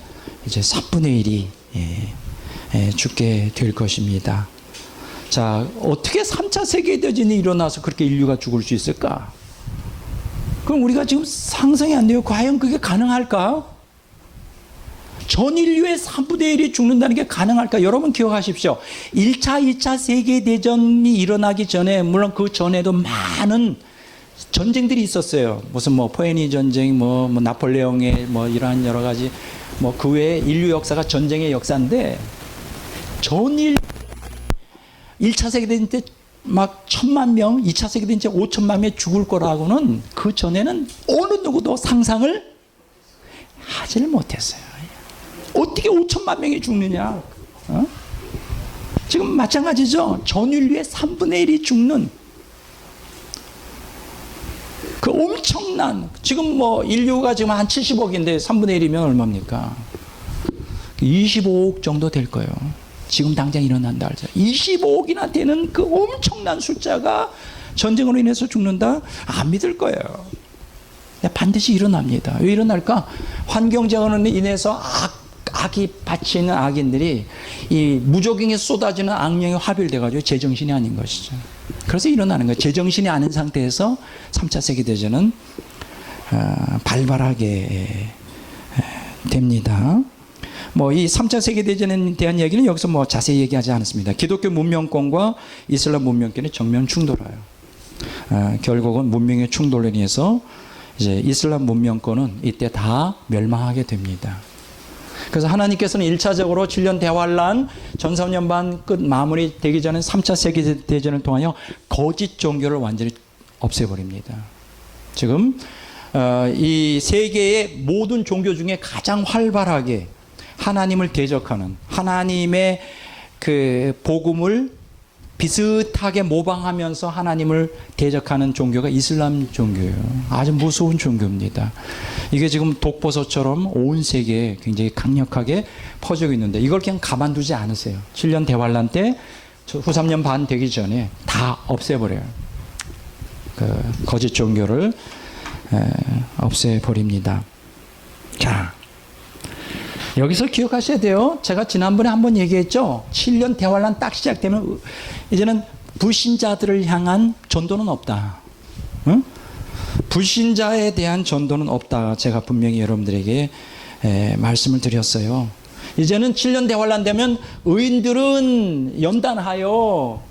이제 4분의 1이 죽게 될 것입니다. 자, 어떻게 3차 세계대전이 일어나서 그렇게 인류가 죽을 수 있을까? 그럼 우리가 지금 상상이 안 돼요. 과연 그게 가능할까? 전 인류의 3분의 1이 죽는다는 게 가능할까? 여러분 기억하십시오. 1차, 2차 세계대전이 일어나기 전에, 물론 그 전에도 많은 전쟁들이 있었어요. 무슨 뭐 포에니 전쟁, 뭐 나폴레옹의 뭐 이러한 여러 가지, 뭐 그 외에 인류 역사가 전쟁의 역사인데, 전 인류 1차 세계대전 때 막 1,000만 명, 2차 세계대전 때 5천만 명이 죽을 거라고는 그 전에는 어느 누구도 상상을 하지를 못했어요. 어떻게 5천만 명이 죽느냐? 지금 마찬가지죠. 전 인류의 3분의 1이 죽는 그 엄청난, 지금 뭐 인류가 지금 한 70억인데 3분의 1이면 얼마입니까? 25억 정도 될 거예요. 지금 당장 일어난다 하죠. 25억이나 되는 그 엄청난 숫자가 전쟁으로 인해서 죽는다? 안 믿을 거예요. 반드시 일어납니다. 왜 일어날까? 환경재앙으로 인해서 악이 바치는 악인들이 이 무조건에 쏟아지는 악령에 화별돼가지고 제정신이 아닌 것이죠. 그래서 일어나는 거예요. 제정신이 아닌 상태에서 3차 세계대전은 발발하게 됩니다. 뭐 이 3차 세계대전에 대한 얘기는 여기서 뭐 자세히 얘기하지 않았습니다. 기독교 문명권과 이슬람 문명권이 정면 충돌해요. 결국은 문명의 충돌로 인해서 이제 이슬람 문명권은 이때 다 멸망하게 됩니다. 그래서 하나님께서는 1차적으로 7년 대환란 전사년 반 끝 마무리 되기 전에 3차 세계대전을 통하여 거짓 종교를 완전히 없애버립니다. 지금 이 세계의 모든 종교 중에 가장 활발하게 하나님을 대적하는, 하나님의 그 복음을 비슷하게 모방하면서 하나님을 대적하는 종교가 이슬람 종교예요. 아주 무서운 종교입니다. 이게 지금 독버섯처럼 온 세계에 굉장히 강력하게 퍼지고 있는데 이걸 그냥 가만두지 않으세요. 7년 대환란 때 후 3년 반 되기 전에 다 없애버려요. 그 거짓 종교를 없애버립니다. 자, 여기서 기억하셔야 돼요. 제가 지난번에 한번 얘기했죠. 7년 대환란 딱 시작되면 이제는 불신자들을 향한 전도는 없다. 응? 불신자에 대한 전도는 없다. 제가 분명히 여러분들에게 말씀을 드렸어요. 이제는 7년 대환란 되면 의인들은 연단하여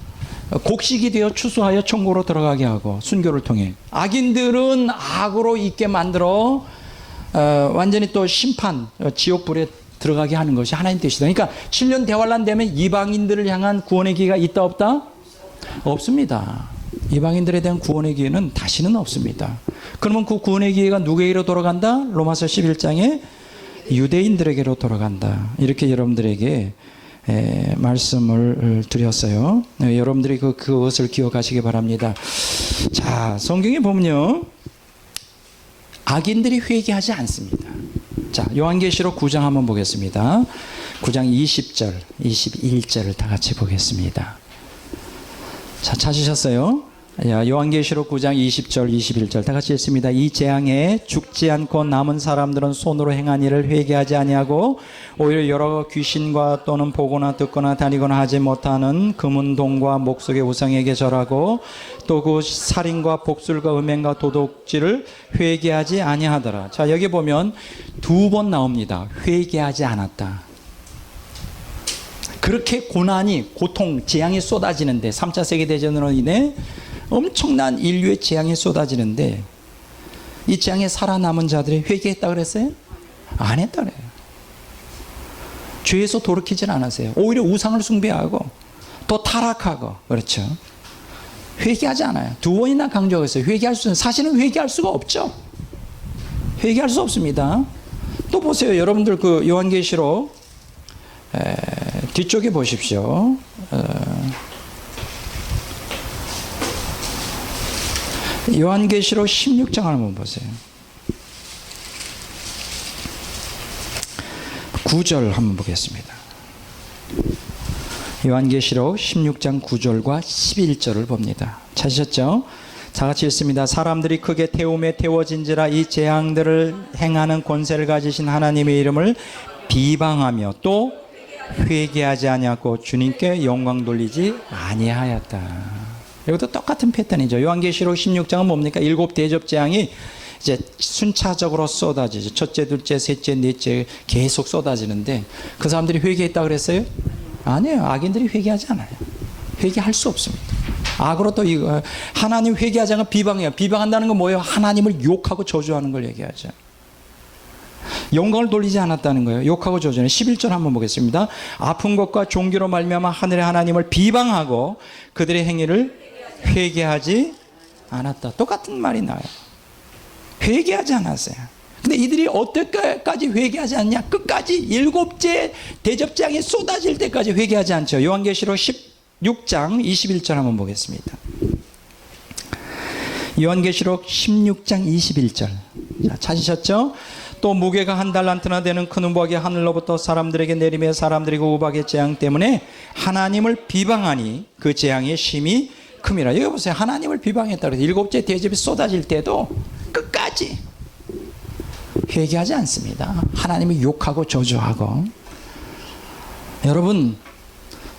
곡식이 되어 추수하여 천국으로 들어가게 하고 순교를 통해, 악인들은 악으로 있게 만들어 완전히 또 심판, 지옥불에 들어가게 하는 것이 하나님 뜻이다. 그러니까 7년 대환란 되면 이방인들을 향한 구원의 기회가 있다 없다? 없습니다. 이방인들에 대한 구원의 기회는 다시는 없습니다. 그러면 그 구원의 기회가 누구에게로 돌아간다? 로마서 11장에 유대인들에게로 돌아간다. 이렇게 여러분들에게 말씀을 드렸어요. 여러분들이 그것을 기억하시기 바랍니다. 자, 성경에 보면요, 악인들이 회개하지 않습니다. 자, 요한계시록 9장 한번 보겠습니다. 9장 20절, 21절을 다 같이 보겠습니다. 자, 찾으셨어요? 요한계시록 9장 20절, 21절 다 같이 읽습니다. 이 재앙에 죽지 않고 남은 사람들은 손으로 행한 일을 회개하지 아니하고 오히려 여러 귀신과 또는 보거나 듣거나 다니거나 하지 못하는 금은동과 목석의 우상에게 절하고 또 그 살인과 복술과 음행과 도둑질을 회개하지 아니하더라. 자, 여기 보면 두 번 나옵니다. 회개하지 않았다. 그렇게 고난이, 고통, 재앙이 쏟아지는데 3차 세계대전으로 인해 엄청난 인류의 재앙이 쏟아지는데 이 재앙에 살아남은 자들이 회개했다 그랬어요? 안 했다 그래요. 죄에서 돌이키질 않았어요. 오히려 우상을 숭배하고 더 타락하고, 그렇죠. 회개하지 않아요. 두 번이나 강조하고 있어요. 회개할 수는, 사실은 회개할 수가 없죠. 회개할 수 없습니다. 또 보세요. 여러분들 그 요한계시록 뒤쪽에 보십시오. 요한계시록 16장을 한번 보세요. 9절 한번 보겠습니다. 요한계시록 16장 9절과 11절을 봅니다. 찾으셨죠? 다 같이 읽습니다. 사람들이 크게 태움에 태워진지라 이 재앙들을 행하는 권세를 가지신 하나님의 이름을 비방하며 또 회개하지 아니하고 주님께 영광 돌리지 아니하였다. 이것도 똑같은 패턴이죠. 요한계시록 16장은 뭡니까? 7 대접 재앙이 이제 순차적으로 쏟아지죠. 첫째, 둘째, 셋째, 넷째 계속 쏟아지는데 그 사람들이 회개했다 그랬어요? 아니에요. 악인들이 회개하지 않아요. 회개할 수 없습니다. 악으로 또 이거 하나님 회개하지 않으면 비방해요. 비방한다는 건 뭐예요? 하나님을 욕하고 저주하는 걸 얘기하죠. 영광을 돌리지 않았다는 거예요. 욕하고 저주하는. 11절 한번 보겠습니다. 아픈 것과 종기로 말미암아 하늘의 하나님을 비방하고 그들의 행위를 회개하지 않았다. 똑같은 말이 나와요. 회개하지 않았어요. 근데 이들이 어떻게까지 회개하지 않냐? 끝까지 7째 대접장이 쏟아질 때까지 회개하지 않죠. 요한계시록 16장 21절 한번 보겠습니다. 요한계시록 16장 21절. 자, 찾으셨죠? 또 무게가 1달란트나 되는 큰 우박이 하늘로부터 사람들에게 내리며 사람들이 그 우박의 재앙 때문에 하나님을 비방하니 그 재앙의 심히 큼이라. 여기 보세요. 하나님을 비방했다 그래서 7째 대접이 쏟아질 때도 끝까지 회개하지 않습니다. 하나님을 욕하고 저주하고. 여러분,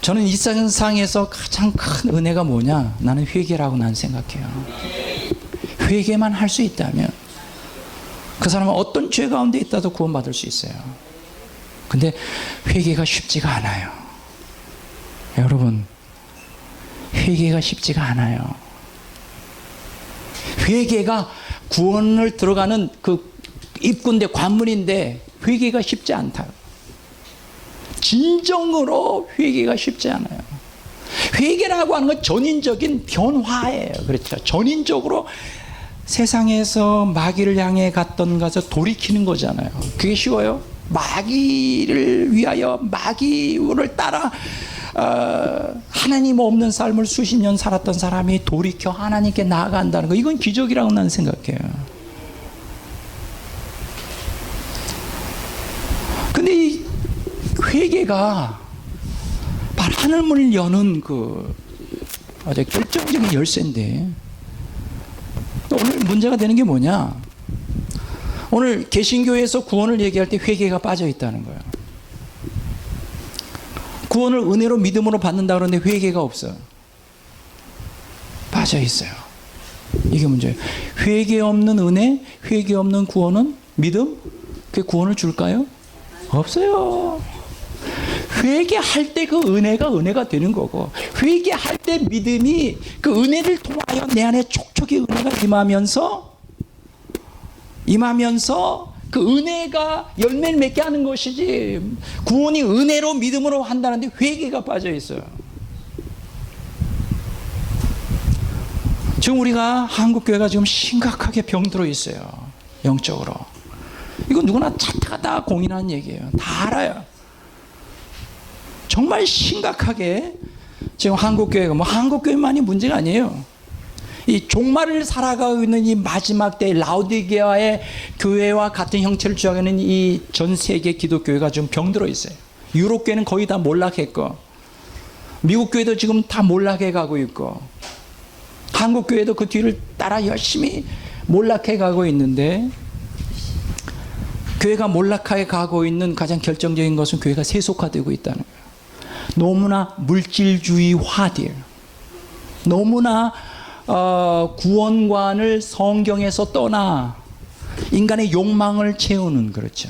저는 이 세상에서 가장 큰 은혜가 뭐냐? 나는 회개라고 나는 생각해요. 회개만 할 수 있다면 그 사람은 어떤 죄 가운데 있다도 구원받을 수 있어요. 근데 회개가 쉽지가 않아요. 여러분, 회개가 쉽지가 않아요. 회개가 구원을 들어가는 그 입구인데, 관문인데 회개가 쉽지 않다. 진정으로 회개가 쉽지 않아요. 회개라고 하는 건 전인적인 변화예요. 그렇죠. 전인적으로 세상에서 마귀를 향해 갔던 것을 돌이키는 거잖아요. 그게 쉬워요? 마귀를 위하여 마귀를 따라 하나님 없는 삶을 수십 년 살았던 사람이 돌이켜 하나님께 나아간다는 거, 이건 기적이라고 나는 생각해요. 근데 이 회개가 바로 하늘문을 여는 그 아주 결정적인 열쇠인데, 오늘 문제가 되는 게 뭐냐? 오늘 개신교에서 구원을 얘기할 때 회개가 빠져 있다는 거예요. 구원을 은혜로 믿음으로 받는다 그러는데 회개가 없어요. 빠져 있어요. 이게 문제예요. 회개 없는 은혜, 회개 없는 구원은 믿음? 그게 구원을 줄까요? 없어요. 회개할 때 그 은혜가 되는 거고, 회개할 때 믿음이 그 은혜를 통하여 내 안에 촉촉히 은혜가 임하면서 그 은혜가 열매를 맺게 하는 것이지, 구원이 은혜로 믿음으로 한다는데 회개가 빠져 있어요. 지금 우리가 한국교회가 지금 심각하게 병들어 있어요. 영적으로. 이거 누구나 다 공인하는 얘기예요. 다 알아요. 정말 심각하게 지금 한국교회가, 뭐 한국교회만이 문제가 아니에요. 이 종말을 살아가고 있는 이 마지막 때 라오디게아의 교회와 같은 형체를 취하는 이 전 세계 기독교회가 좀 병들어 있어요. 유럽 교회는 거의 다 몰락했고, 미국 교회도 지금 다 몰락해 가고 있고, 한국 교회도 그 뒤를 따라 열심히 몰락해 가고 있는데, 교회가 몰락해 가고 있는 가장 결정적인 것은 교회가 세속화되고 있다는 거예요. 너무나 물질주의화돼요. 너무나 구원관을 성경에서 떠나 인간의 욕망을 채우는, 그렇죠,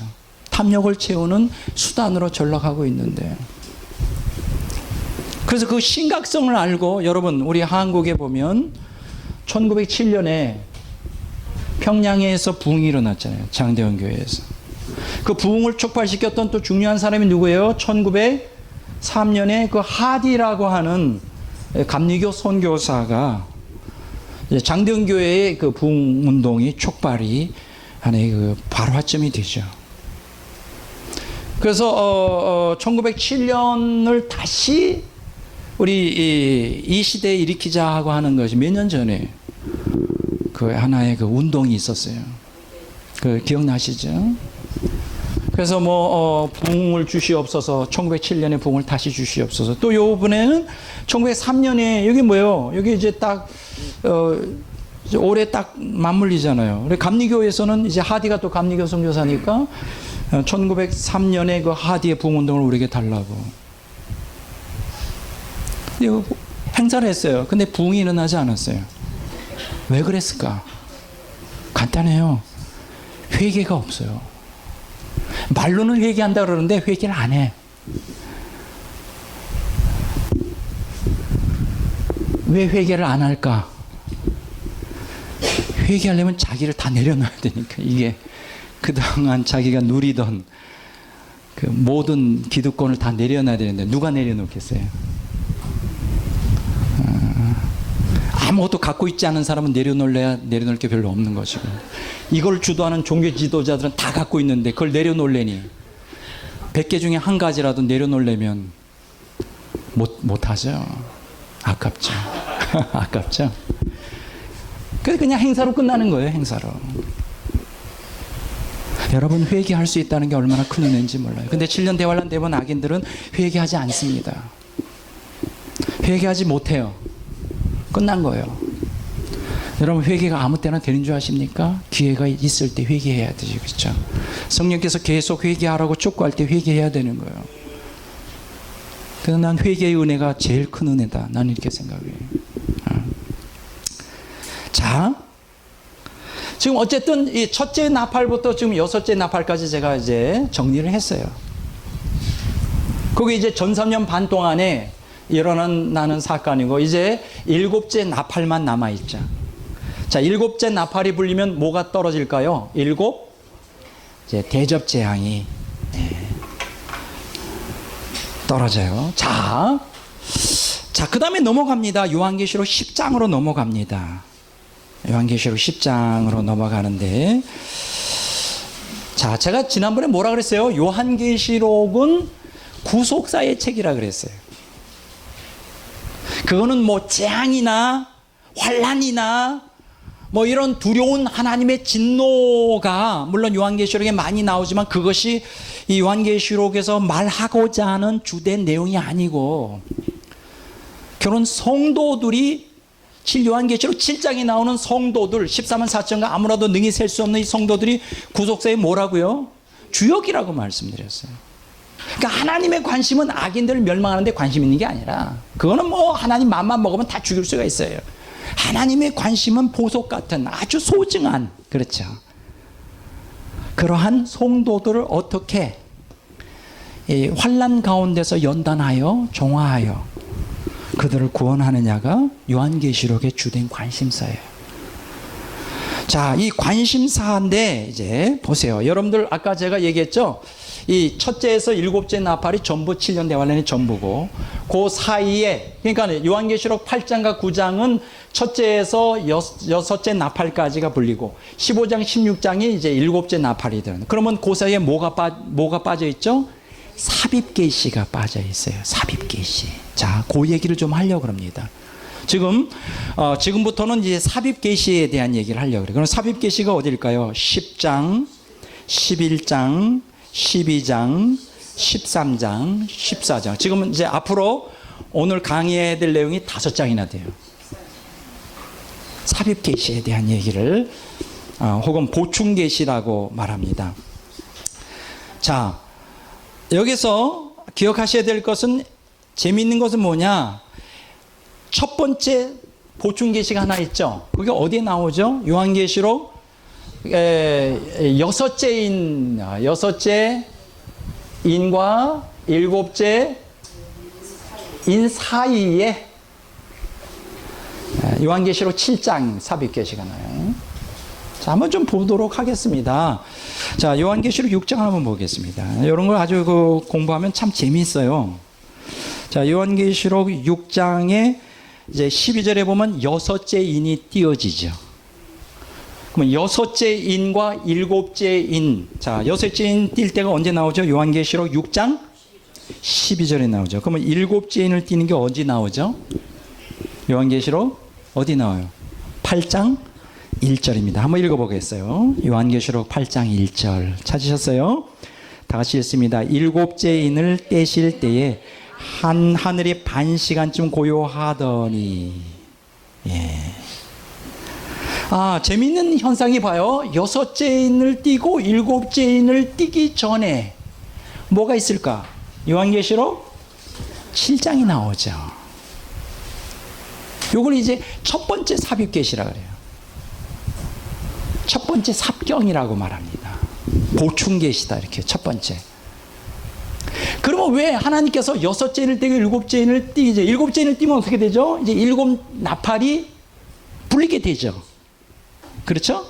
탐욕을 채우는 수단으로 전락하고 있는데, 그래서 그 심각성을 알고, 여러분, 우리 한국에 보면 1907년에 평양에서 부흥이 일어났잖아요. 장대원 교회에서. 그 부흥을 촉발시켰던 또 중요한 사람이 누구예요? 1903년에 그 하디라고 하는 감리교 선교사가 장대원 교회의 그 부흥 운동이 촉발이 하나의 그 발화점이 되죠. 그래서 1907년을 다시 우리 이 시대에 일으키자 하고 하는 것이 몇 년 전에 그 하나의 그 운동이 있었어요. 그 기억나시죠? 그래서 부흥을 주시옵소서, 1907년에 부흥을 다시 주시옵소서. 또 요번에는 1903년에 여기 뭐예요? 여기 이제 딱 올해 딱 맞물리잖아요. 감리교에서는 이제 하디가 또 감리교 선교사니까 1903년에 그 하디의 부흥 운동을 우리에게 달라고. 행사를 했어요. 근데 부흥이 일어나지 않았어요. 왜 그랬을까? 간단해요. 회개가 없어요. 말로는 회개한다 그러는데 회개를 안 해. 왜 회개를 안 할까? 회개하려면 자기를 다 내려놔야 되니까. 이게 그동안 자기가 누리던 그 모든 기득권을 다 내려놔야 되는데 누가 내려놓겠어요? 아무것도 갖고 있지 않은 사람은 내려놓을 게 별로 없는 것이고, 이걸 주도하는 종교 지도자들은 다 갖고 있는데 그걸 내려놓으려니 100개 중에 한 가지라도 내려놓으려면 못하죠. 아깝죠. 아깝죠. 그래서 그냥 행사로 끝나는 거예요. 행사로. 여러분, 회개할 수 있다는 게 얼마나 큰 은혜인지 몰라요. 근데 7년 대환란 대본 악인들은 회개하지 않습니다. 회개하지 못해요. 끝난 거예요. 여러분, 회개가 아무 때나 되는 줄 아십니까? 기회가 있을 때 회개해야 되죠. 그렇죠? 성령께서 계속 회개하라고 촉구할 때 회개해야 되는 거예요. 그래서 난 회개의 은혜가 제일 큰 은혜다. 난 이렇게 생각해요. 자, 지금 어쨌든 이 첫째 나팔부터 지금 여섯째 나팔까지 제가 이제 정리를 했어요. 그게 이제 전 3년 반 동안에 일어나는 사건이고, 이제 일곱째 나팔만 남아있죠. 자, 일곱째 나팔이 불리면 뭐가 떨어질까요? 일곱, 이제 대접 재앙이 떨어져요. 자, 그 다음에 넘어갑니다. 요한계시록 10장으로 넘어갑니다. 요한계시록 10장으로 넘어가는데, 자, 제가 지난번에 뭐라 그랬어요? 요한계시록은 구속사의 책이라 그랬어요. 그거는 뭐 재앙이나 환난이나 뭐 이런 두려운 하나님의 진노가 물론 요한계시록에 많이 나오지만 그것이 이 요한계시록에서 말하고자 하는 주된 내용이 아니고, 그런 성도들이 요한계시록 7장에 나오는 성도들 14만 4천과 아무라도 능히 셀 수 없는 이 성도들이 구속사에 뭐라고요? 주역이라고 말씀드렸어요. 그러니까 하나님의 관심은 악인들을 멸망하는 데 관심 있는 게 아니라, 그거는 뭐 하나님 맘만 먹으면 다 죽일 수가 있어요. 하나님의 관심은 보석 같은 아주 소중한, 그렇죠, 그러한 성도들을 어떻게 이 환난 가운데서 연단하여 종화하여 그들을 구원하느냐가 요한계시록의 주된 관심사예요. 자, 이 관심사인데 이제 보세요. 여러분들 아까 제가 얘기했죠. 이 첫째에서 일곱째 나팔이 전부 7년 대환란이 전부고, 그 사이에, 그러니까 요한계시록 8장과 9장은 첫째에서 여섯째 나팔까지가 불리고 15장 16장이 이제 일곱째 나팔이 되는. 그러면 그 사이에 뭐가 빠져 있죠? 삽입계시가 빠져 있어요. 삽입계시. 자, 그 얘기를 좀 하려고 합니다. 지금부터는 이제 삽입계시에 대한 얘기를 하려고 그래요. 그럼 삽입계시가 어딜까요? 10장, 11장, 12장, 13장, 14장. 지금 이제 앞으로 오늘 강의해야 될 내용이 5장이나 돼요. 삽입계시에 대한 얘기를 혹은 보충계시라고 말합니다. 자, 여기서 기억하셔야 될 것은, 재미있는 것은 뭐냐? 첫 번째 보충계시가 하나 있죠. 그게 어디에 나오죠? 요한계시록 여섯째 인과 일곱째 인 사이에 요한계시록 7장 삽입계시가 나요. 자, 한번 좀 보도록 하겠습니다. 자, 요한계시록 6장 한번 보겠습니다. 이런 걸 아주 공부하면 참 재미있어요. 자, 요한계시록 6장에 이제 12절에 보면 여섯째 인이 띄어지죠. 그러면 여섯째 인과 일곱째 인. 자, 여섯째 인 띌 때가 언제 나오죠? 요한계시록 6장 12절에 나오죠. 그러면 일곱째 인을 띄는 게 언제 나오죠? 요한계시록 어디 나와요? 8장 1절입니다. 한번 읽어보겠어요. 요한계시록 8장 1절 찾으셨어요? 다 같이 읽습니다. 일곱째 인을 떼실 때에 하늘이 반 시간쯤 고요하더니. 예. 아, 재밌는 현상이 봐요. 여섯째 인을 띄고 일곱째 인을 띄기 전에 뭐가 있을까? 요한계시록 7장이 나오죠. 요걸 이제 첫 번째 삽입계시라 그래요. 첫 번째 삽경이라고 말합니다. 보충계시다, 이렇게 첫 번째. 그러면 왜 하나님께서 여섯째 인을 띄고 일곱째 인을 띄죠? 일곱째 인을 띄면 어떻게 되죠? 이제 일곱 나팔이 불리게 되죠. 그렇죠?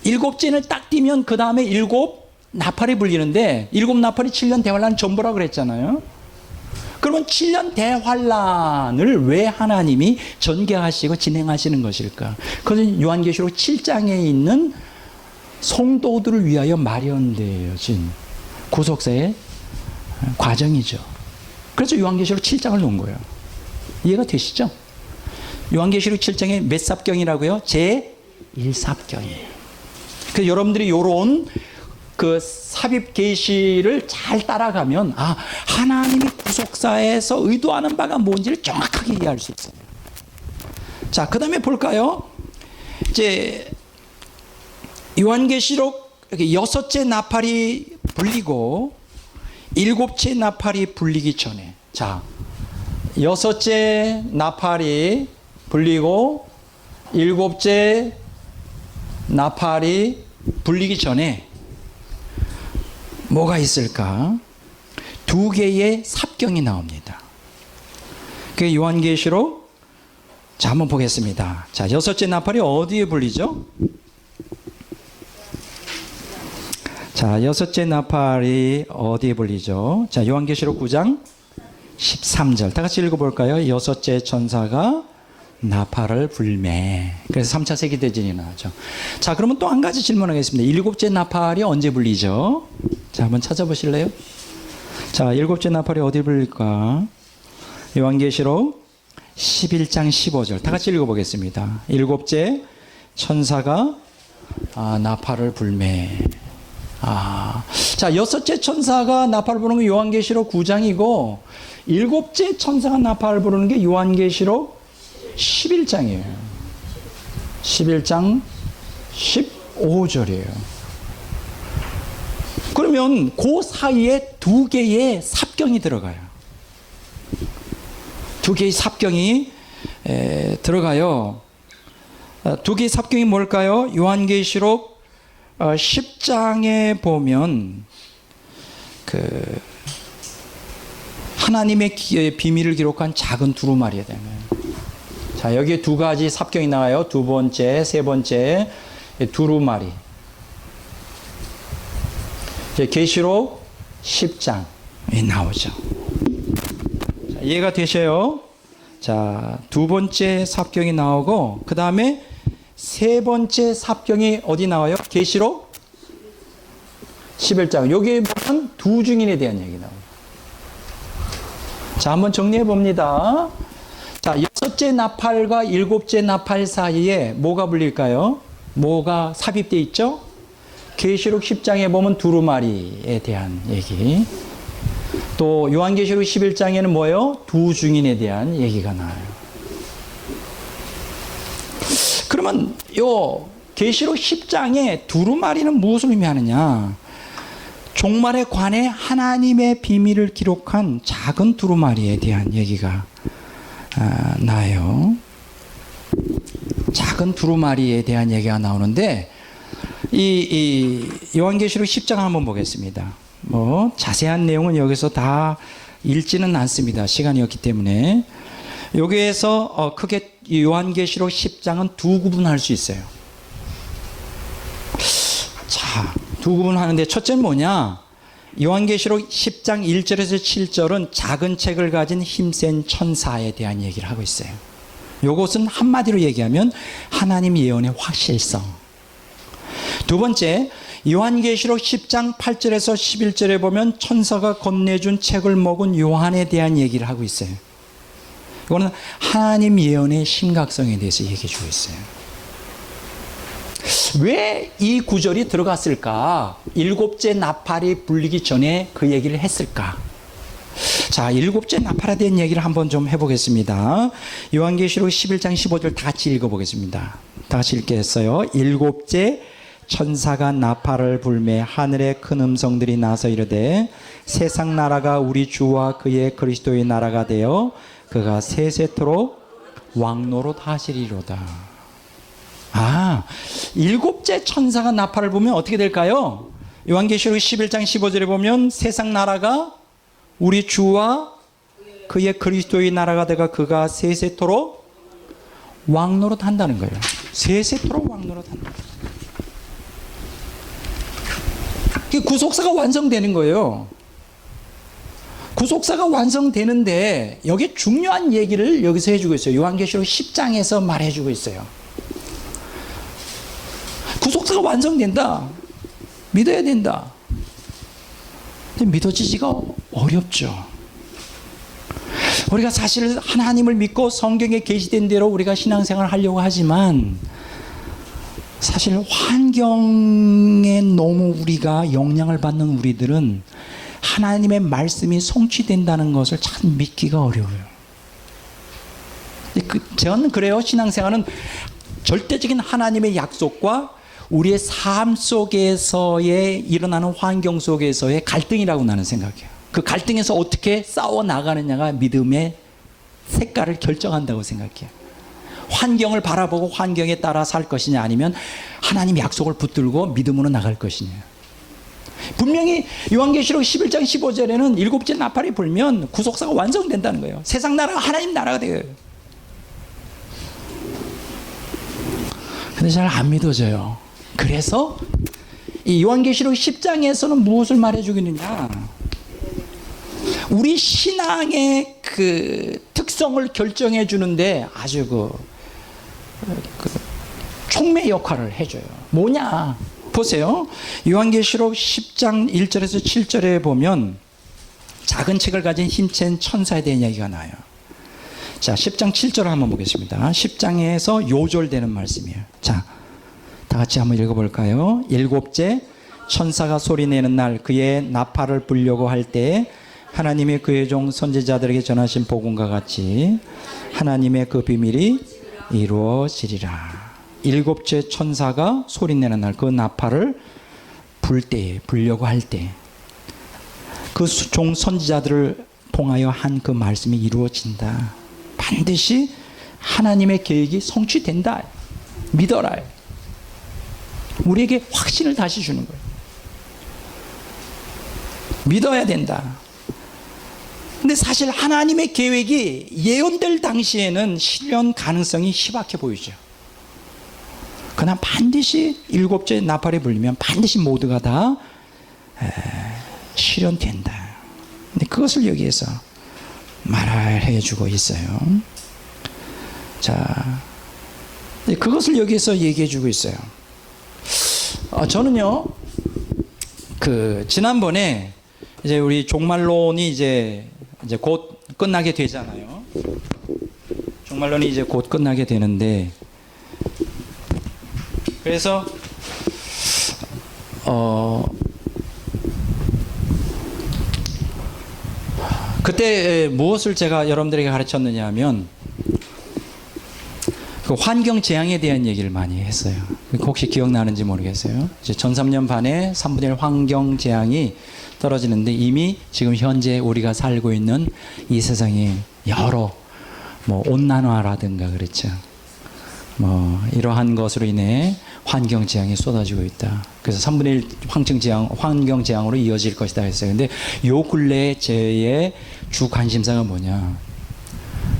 일곱째 인을 딱 띄면 그 다음에 일곱 나팔이 불리는데, 일곱 나팔이 7년 대환란 전부라 그랬잖아요. 그러면 7년 대환란을 왜 하나님이 전개하시고 진행하시는 것일까? 그것은 요한계시록 7장에 있는 성도들을 위하여 마련되어진 구속사의 과정이죠. 그래서 요한계시록 7장을 놓은 거예요. 이해가 되시죠? 요한계시록 7장에 몇 삽경이라고요? 제1삽경이에요. 그래서 여러분들이 요런 그 삽입 계시를 잘 따라가면, 아, 하나님이 구속사에서 의도하는 바가 뭔지를 정확하게 이해할 수 있어요. 자, 그 다음에 볼까요? 이제 요한계시록 여섯째 나팔이 불리고 일곱째 나팔이 불리기 전에, 자, 여섯째 나팔이 불리고 일곱째 나팔이 불리기 전에 뭐가 있을까? 두 개의 삽경이 나옵니다. 그 요한계시록, 자, 한번 보겠습니다. 자, 여섯째 나팔이 어디에 불리죠? 자, 여섯째 나팔이 어디에 불리죠? 자, 요한계시록 9장 13절. 다 같이 읽어볼까요? 여섯째 천사가 나팔을 불매. 그래서 3차 세계대전이 나오죠. 자, 그러면 또 한 가지 질문하겠습니다. 일곱째 나팔이 언제 불리죠? 자, 한번 찾아보실래요? 자, 일곱째 나팔이 어디 불릴까? 요한계시록 11장 15절. 다 같이 읽어보겠습니다. 일곱째 천사가 나팔을 불매. 자, 여섯째 천사가 나팔을 부르는 게 요한계시록 9장이고, 일곱째 천사가 나팔을 부르는 게 요한계시록 11장이에요. 11장 15절이에요. 그러면 그 사이에 두 개의 삽경이 들어가요. 두 개의 삽경이 들어가요. 두 개의 삽경이 뭘까요? 요한계시록 10장에 보면 그 하나님의 비밀을 기록한 작은 두루마리에 되면, 자, 여기에 두 가지 삽경이 나와요. 두 번째, 세 번째 두루마리. 계시록 10장에 나오죠. 자, 이해가 되셔요? 자, 두 번째 삽경이 나오고, 그 다음에 세 번째 삽경이 어디 나와요? 계시록 11장. 여기에 보면 두 증인에 대한 얘기 나와요. 자, 한번 정리해 봅니다. 자, 여섯째 나팔과 일곱째 나팔 사이에 뭐가 불릴까요? 뭐가 삽입되어 있죠? 계시록 10장에 보면 두루마리에 대한 얘기. 또 요한계시록 11장에는 뭐예요? 두 증인에 대한 얘기가 나와요. 그러면 요 계시록 10장에 두루마리는 무엇을 의미하느냐? 종말에 관해 하나님의 비밀을 기록한 작은 두루마리에 대한 얘기가 나요. 작은 두루마리에 대한 얘기가 나오는데, 이 요한계시록 10장 한번 보겠습니다. 뭐 자세한 내용은 여기서 다 읽지는 않습니다. 시간이 없기 때문에. 여기에서 크게 요한계시록 10장은 두 구분할 수 있어요. 자, 두 구분하는데 첫째는 뭐냐? 요한계시록 10장 1절에서 7절은 작은 책을 가진 힘센 천사에 대한 얘기를 하고 있어요. 요것은 한마디로 얘기하면 하나님 예언의 확실성. 두 번째, 요한계시록 10장 8절에서 11절에 보면 천사가 건네준 책을 먹은 요한에 대한 얘기를 하고 있어요. 이거는 하나님 예언의 심각성에 대해서 얘기해 주고 있어요. 왜 이 구절이 들어갔을까? 일곱째 나팔이 불리기 전에 그 얘기를 했을까? 자, 일곱째 나팔에 대한 얘기를 한번 좀 해보겠습니다. 요한계시록 11장 15절 다 같이 읽어보겠습니다. 다 같이 읽겠어요. 일곱째 천사가 나팔을 불매 하늘에 큰 음성들이 나서 이르되 세상 나라가 우리 주와 그의 그리스도의 나라가 되어 그가 세세토록 왕노릇 하시리로다. 아, 일곱째 천사가 나팔을 불면 어떻게 될까요? 요한계시록 11장 15절에 보면 세상 나라가 우리 주와 그의 그리스도의 나라가 되어 그가 세세토록 왕노릇 한다는 거예요. 세세토록 왕노릇 한다. 구속사가 완성되는 거예요. 구속사가 완성되는데 여기 중요한 얘기를 여기서 해주고 있어요. 요한계시록 10장에서 말해주고 있어요. 구속사가 완성된다. 믿어야 된다. 근데 믿어지기가 어렵죠. 우리가 사실 하나님을 믿고 성경에 계시된 대로 우리가 신앙생활을 하려고 하지만 사실 환경에 너무 우리가 영향을 받는 우리들은 하나님의 말씀이 성취된다는 것을 참 믿기가 어려워요. 저는 그래요. 신앙생활은 절대적인 하나님의 약속과 우리의 삶 속에서의 일어나는 환경 속에서의 갈등이라고 나는 생각해요. 그 갈등에서 어떻게 싸워 나가느냐가 믿음의 색깔을 결정한다고 생각해요. 환경을 바라보고 환경에 따라 살 것이냐 아니면 하나님 약속을 붙들고 믿음으로 나갈 것이냐. 분명히 요한계시록 11장 15절에는 일곱째 나팔이 불면 구속사가 완성된다는 거예요. 세상 나라가 하나님 나라가 돼요. 근데 잘 안 믿어져요. 그래서 이 요한계시록 10장에서는 무엇을 말해주고 있느냐? 우리 신앙의 그 특성을 결정해 주는데 아주 그 촉매 역할을 해줘요. 뭐냐? 보세요. 요한계시록 10장 1절에서 7절에 보면 작은 책을 가진 힘센 천사에 대한 이야기가 나와요. 자, 10장 7절을 한번 보겠습니다. 10장에서 요절되는 말씀이에요. 자, 다 같이 한번 읽어볼까요? 일곱째 천사가 소리내는 날 그의 나팔을 불려고 할 때 하나님의 그의 종 선지자들에게 전하신 복음과 같이 하나님의 그 비밀이 이루어지리라. 일곱째 천사가 소리내는 날 그 나팔을 불 때, 불려고 할 때 그 종 선지자들을 통하여 한 그 말씀이 이루어진다. 반드시 하나님의 계획이 성취된다. 믿어라. 우리에게 확신을 다시 주는 거예요. 믿어야 된다. 근데 사실 하나님의 계획이 예언될 당시에는 실현 가능성이 희박해 보이죠. 그러나 반드시 일곱째 나팔이 불리면 반드시 모두가 다 실현된다. 근데 그것을 여기에서 말해 주고 있어요. 자, 그것을 여기에서 얘기해 주고 있어요. 저는요, 지난번에 이제 우리 종말론이 이제 곧 끝나게 되잖아요. 종말론이 이제 곧 끝나게 되는데, 그래서, 그때 무엇을 제가 여러분들에게 가르쳤느냐 하면, 그 환경 재앙에 대한 얘기를 많이 했어요. 혹시 기억나는지 모르겠어요. 이제 전 3년 반에 3분의 1 환경 재앙이 떨어지는데 이미 지금 현재 우리가 살고 있는 이 세상에 여러 온난화라든가 그렇죠. 이러한 것으로 인해 환경 재앙이 쏟아지고 있다. 그래서 3분의 1 환경 재앙으로 이어질 것이다 했어요. 근데 요 근래에 제의 주 관심사가 뭐냐?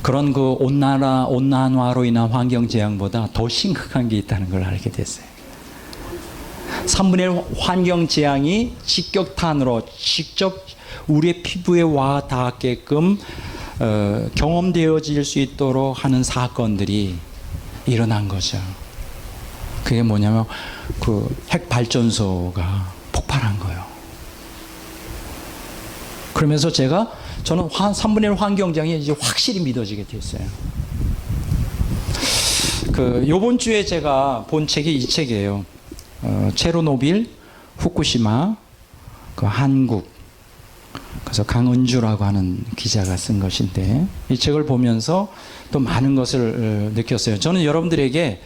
그런 그 온난화로 인한 환경 재앙보다 더 심각한 게 있다는 걸 알게 됐어요. 3분의 1 환경 재앙이 직격탄으로 직접 우리의 피부에 와 닿게끔 경험되어질 수 있도록 하는 사건들이 일어난 거죠. 그게 뭐냐면 그 핵발전소가 폭발한 거예요. 그러면서 저는 3분의 1 환경장이 이제 확실히 믿어지게 됐어요. 요번 주에 제가 본 책이 이 책이에요. 체르노빌, 후쿠시마, 한국. 그래서 강은주라고 하는 기자가 쓴 것인데, 이 책을 보면서 또 많은 것을 느꼈어요. 저는 여러분들에게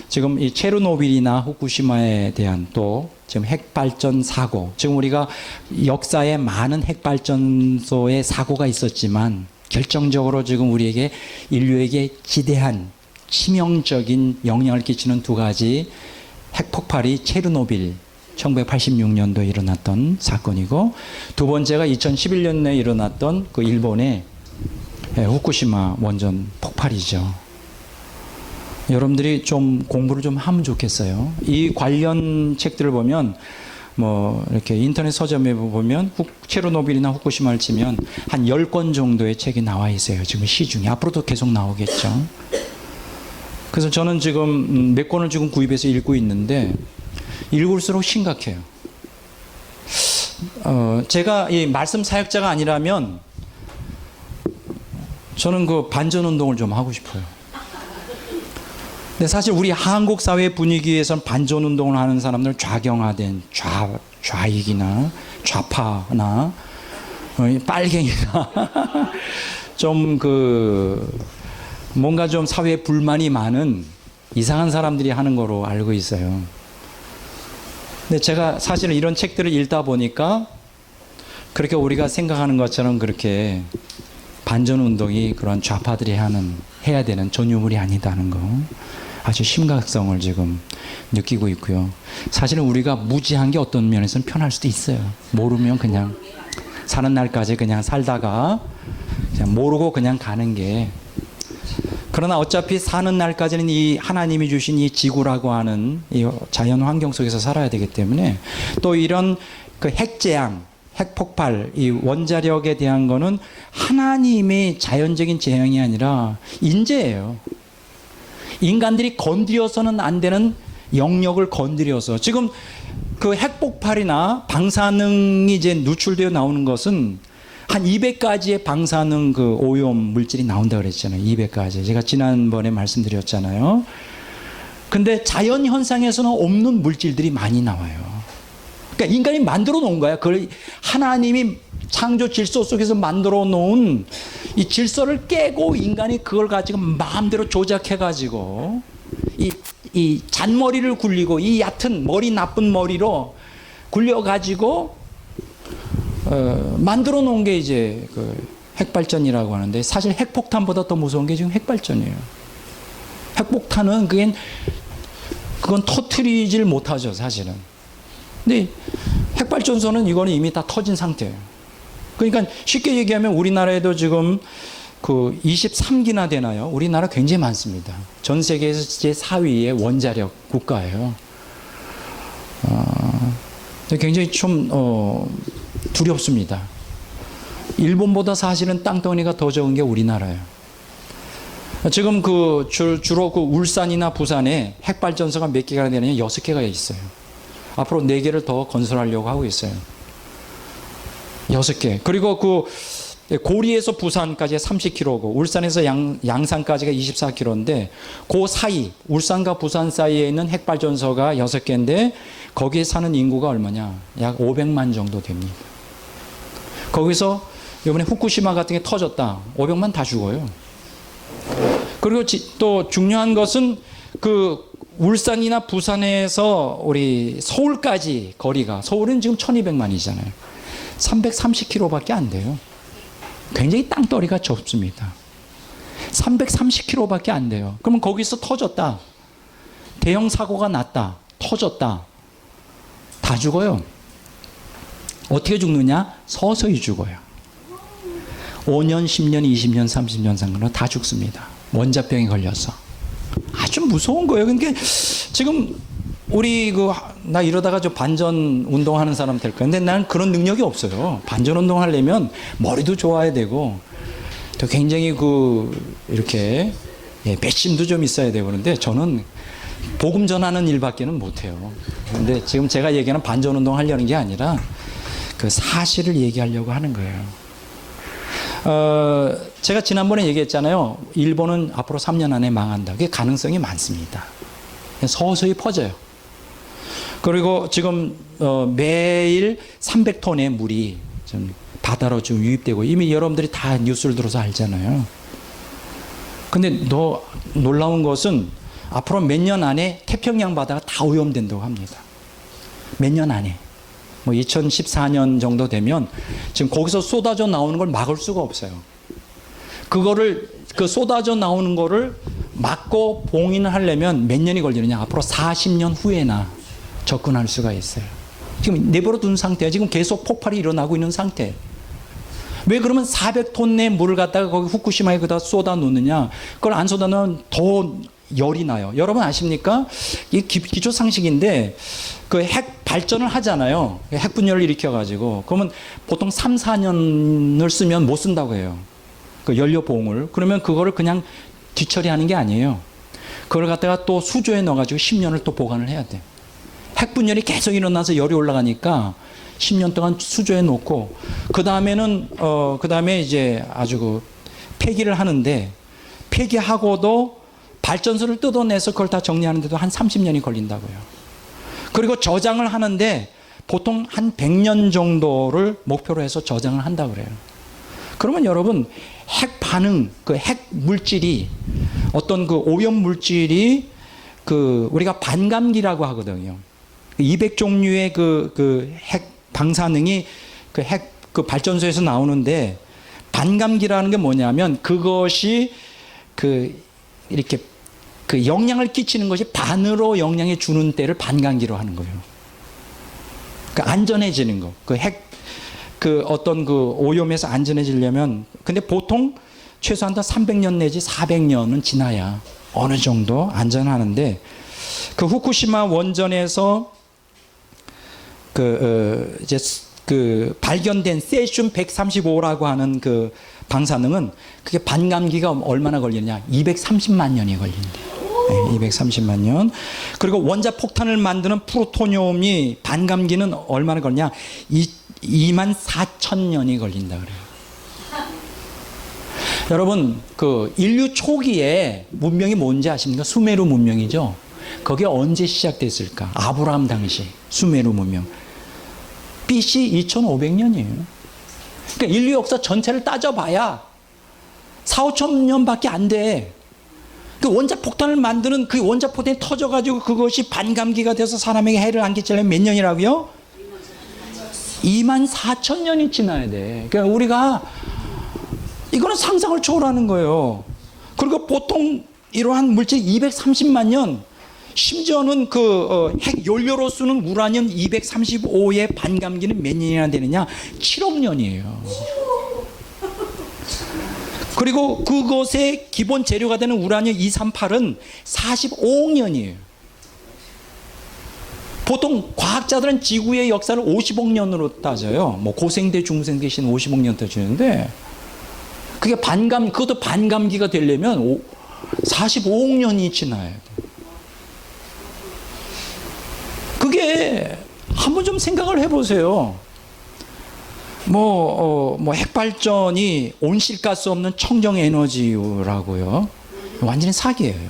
지금 이 체르노빌이나 후쿠시마에 대한 또 지금 핵발전 사고, 지금 우리가 역사에 많은 핵발전소의 사고가 있었지만 결정적으로 지금 우리에게 인류에게 지대한 치명적인 영향을 끼치는 두 가지 핵폭발이 체르노빌 1986년도에 일어났던 사건이고, 두 번째가 2011년에 일어났던 그 일본의 후쿠시마 원전 폭발이죠. 여러분들이 좀 공부를 좀 하면 좋겠어요. 이 관련 책들을 보면 뭐 이렇게 인터넷 서점에 보면 체르노빌이나 후쿠시마를 치면 한 10권 정도의 책이 나와 있어요. 지금 시중에. 앞으로도 계속 나오겠죠. 그래서 저는 지금 몇 권을 지금 구입해서 읽고 있는데 읽을수록 심각해요. 제가 이 말씀 사역자가 아니라면 저는 그 반전 운동을 좀 하고 싶어요. 근데 사실 우리 한국 사회 분위기에서는 반전 운동을 하는 사람들 좌경화된 좌익이나 좌파나 빨갱이나 좀 뭔가 좀 사회에 불만이 많은 이상한 사람들이 하는 거로 알고 있어요. 근데 제가 사실은 이런 책들을 읽다 보니까 그렇게 우리가 생각하는 것처럼 그렇게 반전 운동이 그런 좌파들이 해야 되는 전유물이 아니다는 거, 아주 심각성을 지금 느끼고 있고요. 사실은 우리가 무지한 게 어떤 면에서는 편할 수도 있어요. 모르면 그냥 사는 날까지 그냥 살다가 그냥 모르고 그냥 가는 게, 그러나 어차피 사는 날까지는 이 하나님이 주신 이 지구라고 하는 이 자연 환경 속에서 살아야 되기 때문에, 또 이런 그 핵재앙, 핵폭발, 이 원자력에 대한 거는 하나님의 자연적인 재앙이 아니라 인재예요. 인간들이 건드려서는 안 되는 영역을 건드려서, 지금 그 핵폭발이나 방사능이 이제 누출되어 나오는 것은 한 200가지의 방사능 그 오염 물질이 나온다 그랬잖아요. 200가지. 제가 지난번에 말씀드렸잖아요. 근데 자연 현상에서는 없는 물질들이 많이 나와요. 그러니까 인간이 만들어 놓은 거야. 그걸 하나님이 창조 질서 속에서 만들어 놓은 이 질서를 깨고 인간이 그걸 가지고 마음대로 조작해 가지고 이 잔머리를 굴리고, 이 얕은 머리, 나쁜 머리로 굴려 가지고 만들어 놓은 게 이제 그 핵발전이라고 하는데, 사실 핵폭탄보다 더 무서운 게 지금 핵발전이에요. 핵폭탄은 그건 터트리질 못하죠, 사실은. 근데 핵발전소는 이거는 이미 다 터진 상태예요. 그러니까 쉽게 얘기하면 우리나라에도 지금 그 23기나 되나요? 우리나라 굉장히 많습니다. 전 세계에서 제4위의 원자력 국가예요. 굉장히 좀 두렵습니다. 일본보다 사실은 땅덩이가 더 적은 게 우리나라예요. 지금 주로 울산이나 부산에 핵발전소가 몇 개가 되느냐? 6개가 있어요. 앞으로 4개를 더 건설하려고 하고 있어요. 6개. 그리고 고리에서 부산까지 30km고 울산에서 양산까지가 24km인데 그 사이, 울산과 부산 사이에 있는 핵발전소가 6개인데 거기에 사는 인구가 얼마냐? 약 500만 정도 됩니다. 거기서 이번에 후쿠시마 같은 게 터졌다. 500만 다 죽어요. 그리고 또 중요한 것은 울산이나 부산에서 우리 서울까지 거리가, 서울은 지금 1200만이잖아요. 330km밖에 안 돼요. 굉장히 땅덩이가 좁습니다. 330km밖에 안 돼요. 그러면 거기서 터졌다. 대형 사고가 났다. 터졌다. 다 죽어요. 어떻게 죽느냐? 서서히 죽어요. 5년, 10년, 20년, 30년 상관으로 다 죽습니다. 원자병에 걸려서. 아주 무서운 거예요. 그러니까 지금 우리 나 이러다가 저 반전 운동하는 사람 될 거야. 근데 나는 그런 능력이 없어요. 반전 운동 하려면 머리도 좋아야 되고 또 굉장히 이렇게 배심도 좀 있어야 되고 그런데 저는 복음 전하는 일밖에는 못해요. 근데 지금 제가 얘기하는 반전 운동 하려는 게 아니라 그 사실을 얘기하려고 하는 거예요. 제가 지난번에 얘기했잖아요. 일본은 앞으로 3년 안에 망한다. 그게 가능성이 많습니다. 서서히 퍼져요. 그리고 지금 매일 300톤의 물이 좀 바다로 좀 유입되고 이미 여러분들이 다 뉴스를 들어서 알잖아요. 근데 놀라운 것은 앞으로 몇 년 안에 태평양 바다가 다 오염된다고 합니다. 몇 년 안에. 2014년 정도 되면 지금 거기서 쏟아져 나오는 걸 막을 수가 없어요. 그 쏟아져 나오는 거를 막고 봉인을 하려면 몇 년이 걸리느냐. 앞으로 40년 후에나 접근할 수가 있어요. 지금 내버려 둔 상태예요. 지금 계속 폭발이 일어나고 있는 상태. 왜 그러면 400톤 내 물을 갖다가 거기 후쿠시마에 그다 쏟아 놓느냐. 그걸 안 쏟아 놓으면 더 열이 나요. 여러분 아십니까? 이게 기초 상식인데 그 핵 발전을 하잖아요. 핵 분열을 일으켜 가지고 그러면 보통 3, 4년을 쓰면 못 쓴다고 해요. 그 연료 보응을. 그러면 그거를 그냥 뒤처리하는 게 아니에요. 그걸 갖다가 또 수조에 넣어 가지고 10년을 또 보관을 해야 돼. 핵 분열이 계속 일어나서 열이 올라가니까 10년 동안 수조에 놓고 그다음에 이제 아주 폐기를 하는데 폐기하고도 발전소를 뜯어내서 그걸 다 정리하는데도 한 30년이 걸린다고요. 그리고 저장을 하는데 보통 한 100년 정도를 목표로 해서 저장을 한다고 그래요. 그러면 여러분 핵 반응, 그 핵 물질이 어떤 그 오염 물질이 우리가 반감기라고 하거든요. 200종류의 핵 방사능이 핵 발전소에서 나오는데 반감기라는 게 뭐냐면 그것이 이렇게 영향을 끼치는 것이 반으로 영향을 주는 때를 반감기로 하는 거예요. 안전해지는 거. 어떤 오염에서 안전해지려면 근데 보통 최소한 300년 내지 400년은 지나야 어느 정도 안전하는데 후쿠시마 원전에서 이제 발견된 세슘 135라고 하는 방사능은 그게 반감기가 얼마나 걸리느냐? 230만 년이 걸린대요. 네, 230만 년. 그리고 원자폭탄을 만드는 플루토늄이 반감기는 얼마나 걸리냐? 2만 4천 년이 걸린다 그래요. 여러분, 인류 초기에 문명이 뭔지 아십니까? 수메르 문명이죠. 거기에 언제 시작됐을까? 아브라함 당시 수메르 문명. BC 2500년이에요. 그러니까 인류 역사 전체를 따져봐야 4, 5천 년밖에 안 돼. 그 원자폭탄을 만드는 그 원자폭탄이 터져가지고 그것이 반감기가 돼서 사람에게 해를 안 끼치려면 몇 년이라고요? 2만 4천 년이 지나야 돼. 그러니까 우리가 이거는 상상을 초월하는 거예요. 그리고 보통 이러한 물질 230만 년, 심지어는 핵 연료로 쓰는 우라늄 235의 반감기는 몇 년이나 되느냐? 7억 년이에요. 그리고 그것의 기본 재료가 되는 우라늄 238은 45억 년이에요. 보통 과학자들은 지구의 역사를 50억 년으로 따져요. 고생대, 중생대신 50억 년 따지는데 그게 그것도 반감기가 되려면 45억 년이 지나야 돼. 그게 한번 좀 생각을 해보세요. 핵발전이 온실가스 없는 청정 에너지라고요. 완전히 사기예요.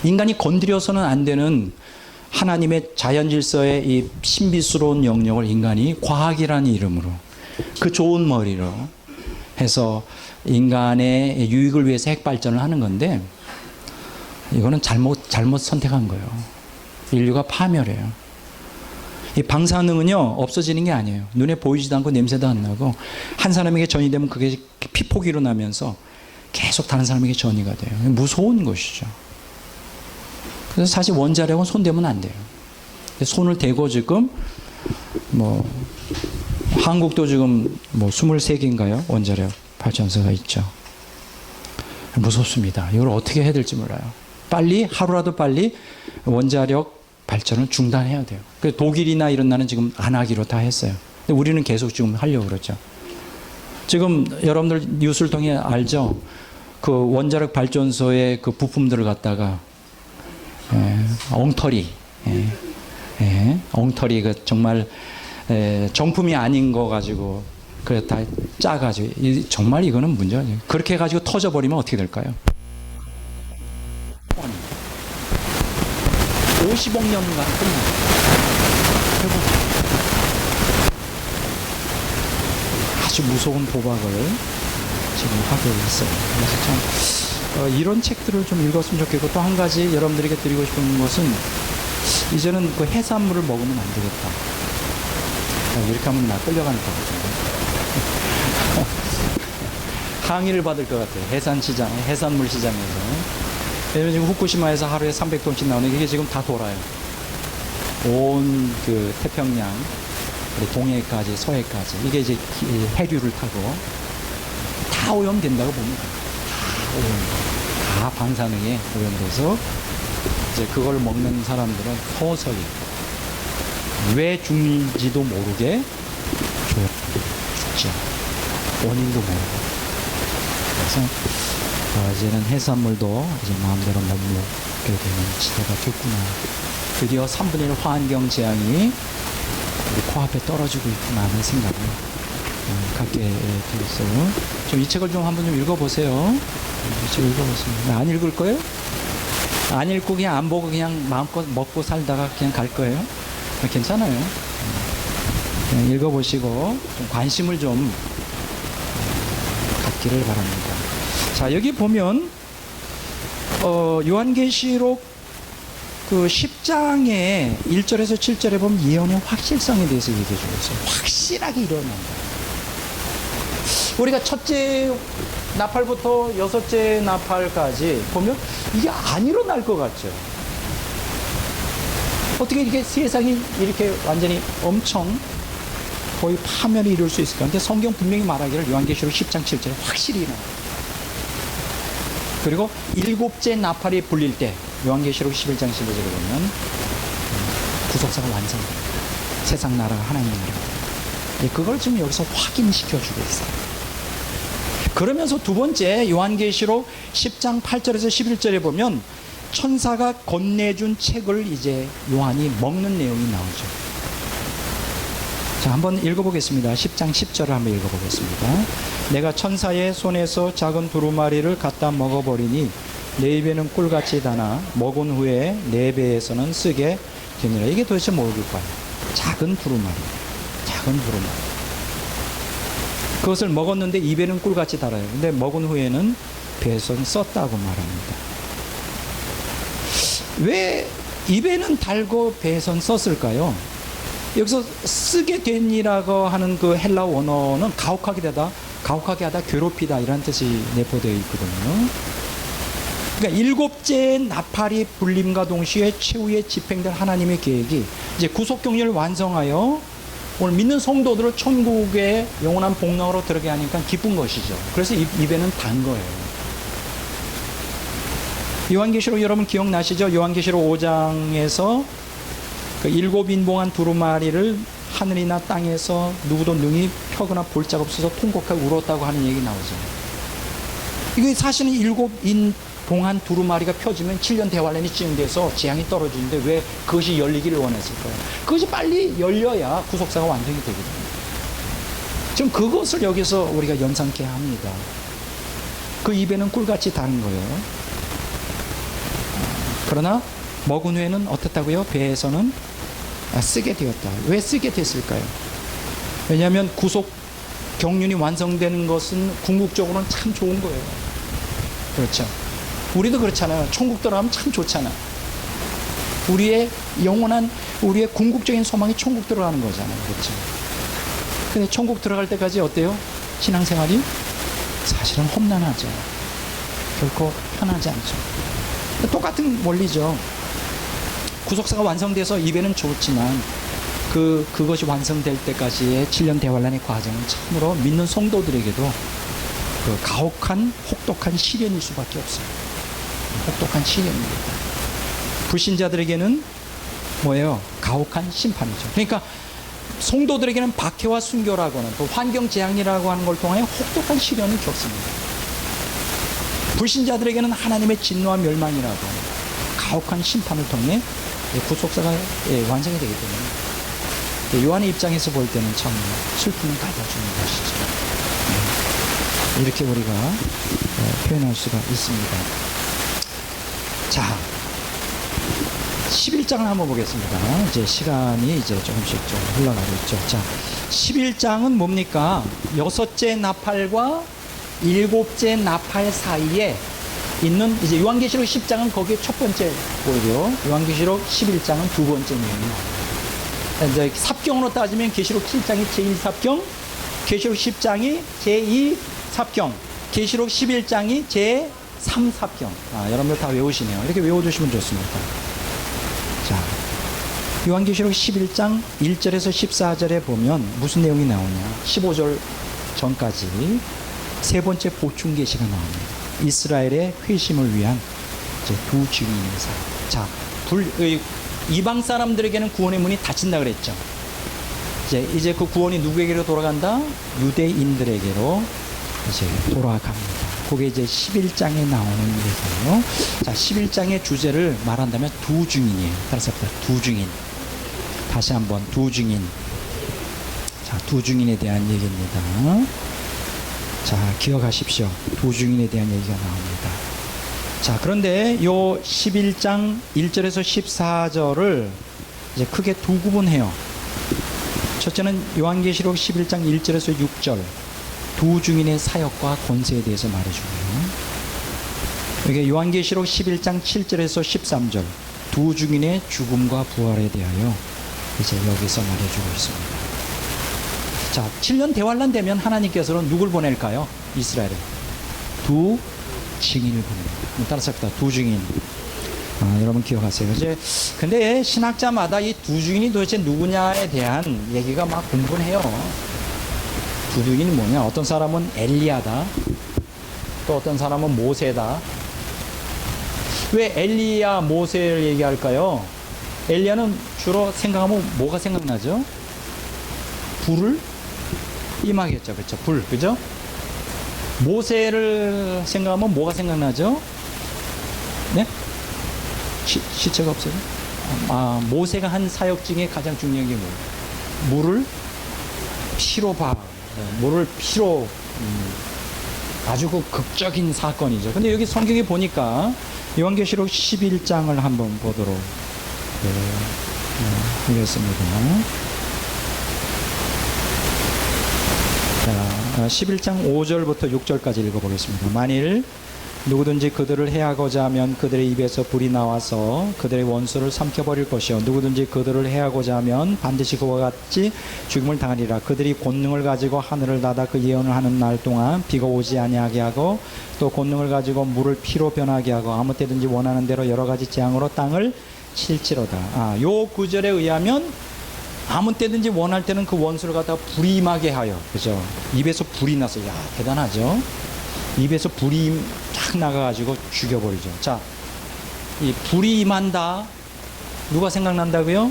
인간이 건드려서는 안 되는 하나님의 자연 질서의 이 신비스러운 영역을 인간이 과학이라는 이름으로 그 좋은 머리로 해서 인간의 유익을 위해서 핵발전을 하는 건데 이거는 잘못 선택한 거예요. 인류가 파멸해요. 이 방사능은요 없어지는 게 아니에요. 눈에 보이지도 않고 냄새도 안 나고 한 사람에게 전이 되면 그게 피폭이 일어나면서 계속 다른 사람에게 전이가 돼요. 무서운 것이죠. 그래서 사실 원자력은 손대면 안 돼요. 손을 대고 지금 한국도 지금 23개인가요? 원자력 발전소가 있죠. 무섭습니다. 이걸 어떻게 해야 될지 몰라요. 하루라도 빨리 원자력 발전을 중단해야 돼요. 그래서 독일이나 이런 나라는 지금 안 하기로 다 했어요. 근데 우리는 계속 지금 하려고 그러죠. 지금 여러분들 뉴스를 통해 알죠? 그 원자력 발전소의 그 부품들을 갖다가 엉터리, 엉터리 그 정말 정품이 아닌 거 가지고 그래 다 짜가지고 정말 이거는 문제가 그렇게 해가지고 터져버리면 어떻게 될까요? 50억 년간 끝나요. 아주 무서운 도박을 지금 하고 있어요. 그래서 참 이런 책들을 좀 읽었으면 좋겠고, 또 한 가지 여러분들에게 드리고 싶은 것은 이제는 그 해산물을 먹으면 안 되겠다. 이렇게 하면 나 끌려가는 거거든요. 항의를 받을 것 같아요. 해산물 시장에서. 왜냐면 지금 후쿠시마에서 하루에 300톤씩 나오는 게 지금 다 돌아요. 온 그 태평양, 동해까지 서해까지. 이게 이제 해류를 타고 다 오염된다고 봅니다. 다 방사능에 오염돼서 이제 그걸 먹는 사람들은 서서히 왜 죽는지도 모르게 죽죠. 원인도 모르고. 그래서 이제는 해산물도 이제 마음대로 못 먹게 되는 시대가 됐구나. 드디어 3분의 1 환경 재앙이 우리 코앞에 떨어지고 있구나 하는 생각을 갖게 되었어요. 좀 이 책을 좀 한번 좀 읽어보세요. 이 책 읽어보세요. 안 읽을 거예요? 안 읽고 그냥 안 보고 그냥 마음껏 먹고 살다가 그냥 갈 거예요? 괜찮아요. 그냥 읽어보시고 좀 관심을 좀 갖기를 바랍니다. 자, 여기 보면 요한계시록 그 10장의 1절에서 7절에 보면 예언의 확실성에 대해서 얘기해 주고 있어요. 확실하게 일어난다. 우리가 첫째 나팔부터 여섯째 나팔까지 보면 이게 안 일어날 것 같죠. 어떻게 이렇게 세상이 이렇게 완전히 엄청 거의 파멸이 이룰 수 있을까? 근데 성경 분명히 말하기를 요한계시록 10장 7절에 확실히 일어나요. 그리고 일곱째 나팔이 불릴 때 요한계시록 11장 11절에 보면 구속사가 완성됩니다. 세상 나라가 하나님의 나라가. 그걸 지금 여기서 확인시켜 주고 있어요. 그러면서 두 번째 요한계시록 10장 8절에서 11절에 보면 천사가 건네준 책을 이제 요한이 먹는 내용이 나오죠. 자, 한번 읽어보겠습니다. 10장 10절을 한번 읽어보겠습니다. 내가 천사의 손에서 작은 두루마리를 갖다 먹어버리니 내 입에는 꿀같이 다나 먹은 후에 내 배에서는 쓰게 되니라. 이게 도대체 뭘까요? 작은 두루마리. 그것을 먹었는데 입에는 꿀같이 달아요. 근데 먹은 후에는 배에서는 썼다고 말합니다. 왜 입에는 달고 배에서는 썼을까요? 여기서 쓰게 되니라고 하는 그 헬라 원어는 가혹하게 하다, 괴롭히다 이런 뜻이 내포되어 있거든요. 그러니까 일곱째 나팔이 불림과 동시에 최후에 집행될 하나님의 계획이 이제 구속 경륜을 완성하여 오늘 믿는 성도들을 천국의 영원한 복락으로 들어가게 하니까 기쁜 것이죠. 그래서 입에는 단 거예요. 요한계시록 여러분 기억나시죠? 요한계시록 5장에서 그 일곱 인봉한 두루마리를 하늘이나 땅에서 누구도 능히 펴거나 볼 자 없어서 통곡하고 울었다고 하는 얘기 나오죠. 이게 사실은 일곱 인봉한 두루마리가 펴지면 7년 대환란이 시행돼서 재앙이 떨어지는데 왜 그것이 열리기를 원했을까요? 그것이 빨리 열려야 구속사가 완성이 되거든요. 지금 그것을 여기서 우리가 연상케 합니다. 그 입에는 꿀같이 다른 거예요. 그러나 먹은 후에는 어떻다고요? 배에서는 쓰게 되었다. 왜 쓰게 됐을까요? 왜냐하면 구속 경륜이 완성되는 것은 궁극적으로는 참 좋은 거예요. 그렇죠. 우리도 그렇잖아요. 천국 들어가면 참 좋잖아. 우리의 영원한, 우리의 궁극적인 소망이 천국 들어가는 거잖아요. 그렇죠. 근데 천국 들어갈 때까지 어때요? 신앙생활이 사실은 험난하죠. 결코 편하지 않죠. 똑같은 원리죠. 구속사가 완성돼서 입에는 좋지만 그것이 완성될 때까지의 7년 대환란의 과정은 참으로 믿는 성도들에게도 그 가혹한 혹독한 시련일 수밖에 없어요. 혹독한 시련입니다. 불신자들에게는 뭐예요? 가혹한 심판이죠. 그러니까 성도들에게는 박해와 순교라고 하는 또 환경 재앙이라고 하는 걸 통하여 혹독한 시련을 겪습니다. 불신자들에게는 하나님의 진노와 멸망이라고 하는 가혹한 심판을 통해 구속사가 완성이 되기 때문에 요한의 입장에서 볼 때는 참 슬픔을 가져주는 것이죠. 이렇게 우리가 표현할 수가 있습니다. 자, 11장을 한번 보겠습니다. 이제 시간이 이제 조금씩 좀 흘러가고 있죠. 자, 11장은 뭡니까? 여섯째 나팔과 일곱째 나팔 사이에 있는 이제 요한계시록 10장은 거기에 첫 번째 보이고요. 요한계시록 11장은 두 번째 내용이 나옵니다. 이제 삽경으로 따지면 계시록 7장이 제1삽경, 계시록 10장이 제2삽경, 계시록 11장이 제3삽경. 여러분들 다 외우시네요. 이렇게 외워두시면 좋습니다. 자, 요한계시록 11장 1절에서 14절에 보면 무슨 내용이 나오냐? 15절 전까지 세 번째 보충 계시가 나옵니다. 이스라엘의 회심을 위한 이제 두 증인의 사람. 자, 이방 사람들에게는 구원의 문이 닫힌다 그랬죠. 이제 그 구원이 누구에게로 돌아간다? 유대인들에게로 이제 돌아갑니다. 그게 이제 11장에 나오는 얘기예요. 자, 11장의 주제를 말한다면 두 증인이에요. 따라서 두 증인. 다시 한번 두 증인. 자, 두 증인에 대한 얘기입니다. 자, 기억하십시오. 두 증인에 대한 얘기가 나옵니다. 자, 그런데 요 11장 1절에서 14절을 이제 크게 두 구분해요. 첫째는 요한계시록 11장 1절에서 6절. 두 증인의 사역과 권세에 대해서 말해주고요. 이게 요한계시록 11장 7절에서 13절. 두 증인의 죽음과 부활에 대하여 이제 여기서 말해주고 있습니다. 자, 7년 대환란 되면 하나님께서는 누굴 보낼까요? 이스라엘에 두 증인을 보냅니다. 따라서 두 증인. 여러분 기억하세요. 이제 근데 신학자마다 이 두 증인이 도대체 누구냐에 대한 얘기가 막 분분해요. 두 증인이 뭐냐? 어떤 사람은 엘리야다. 또 어떤 사람은 모세다. 왜 엘리야, 모세를 얘기할까요? 엘리야는 주로 생각하면 뭐가 생각나죠? 불을 임하겠죠. 그렇죠? 불. 그죠? 모세를 생각하면 뭐가 생각나죠? 네? 시체가 없어요? 모세가 한 사역 중에 가장 중요한 게 뭐예요? 물을 피로 물을 피로 아주 그 극적인 사건이죠. 근데 여기 성경에 보니까 요한계시록 11장을 한번 보도록 하겠습니다. 자, 11장 5절부터 6절까지 읽어보겠습니다. 만일 누구든지 그들을 해하고자 하면 그들의 입에서 불이 나와서 그들의 원수를 삼켜버릴 것이요 누구든지 그들을 해하고자 하면 반드시 그와 같이 죽음을 당하리라. 그들이 권능을 가지고 하늘을 닫아 그 예언을 하는 날 동안 비가 오지 아니하게 하고 또 권능을 가지고 물을 피로 변하게 하고 아무 때든지 원하는 대로 여러 가지 재앙으로 땅을 칠지로다. 요 구절에 의하면 아무 때든지 원할 때는 그 원수를 갖다가 불이 임하게 하여, 그죠? 입에서 불이 나서, 야, 대단하죠? 입에서 불이 쫙 나가가지고 죽여버리죠. 자, 이 불이 임한다. 누가 생각난다고요?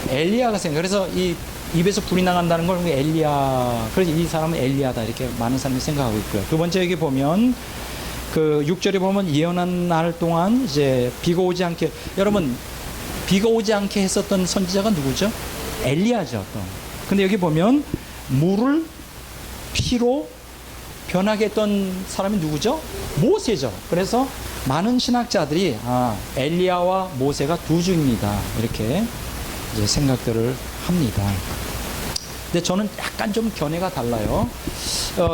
엘리야가 그래서 이 입에서 불이 나간다는 걸 엘리야. 그래서 이 사람은 엘리야다. 이렇게 많은 사람이 생각하고 있고요. 두 번째 여기 보면 그 6절에 보면 예언한 날 동안 이제 비가 오지 않게, 여러분, 비가 오지 않게 했었던 선지자가 누구죠? 엘리야죠. 또. 근데 여기 보면 물을 피로 변하게 했던 사람이 누구죠? 모세죠. 그래서 많은 신학자들이 엘리야와 모세가 두 중입니다. 이렇게 이제 생각들을 합니다. 근데 저는 약간 좀 견해가 달라요.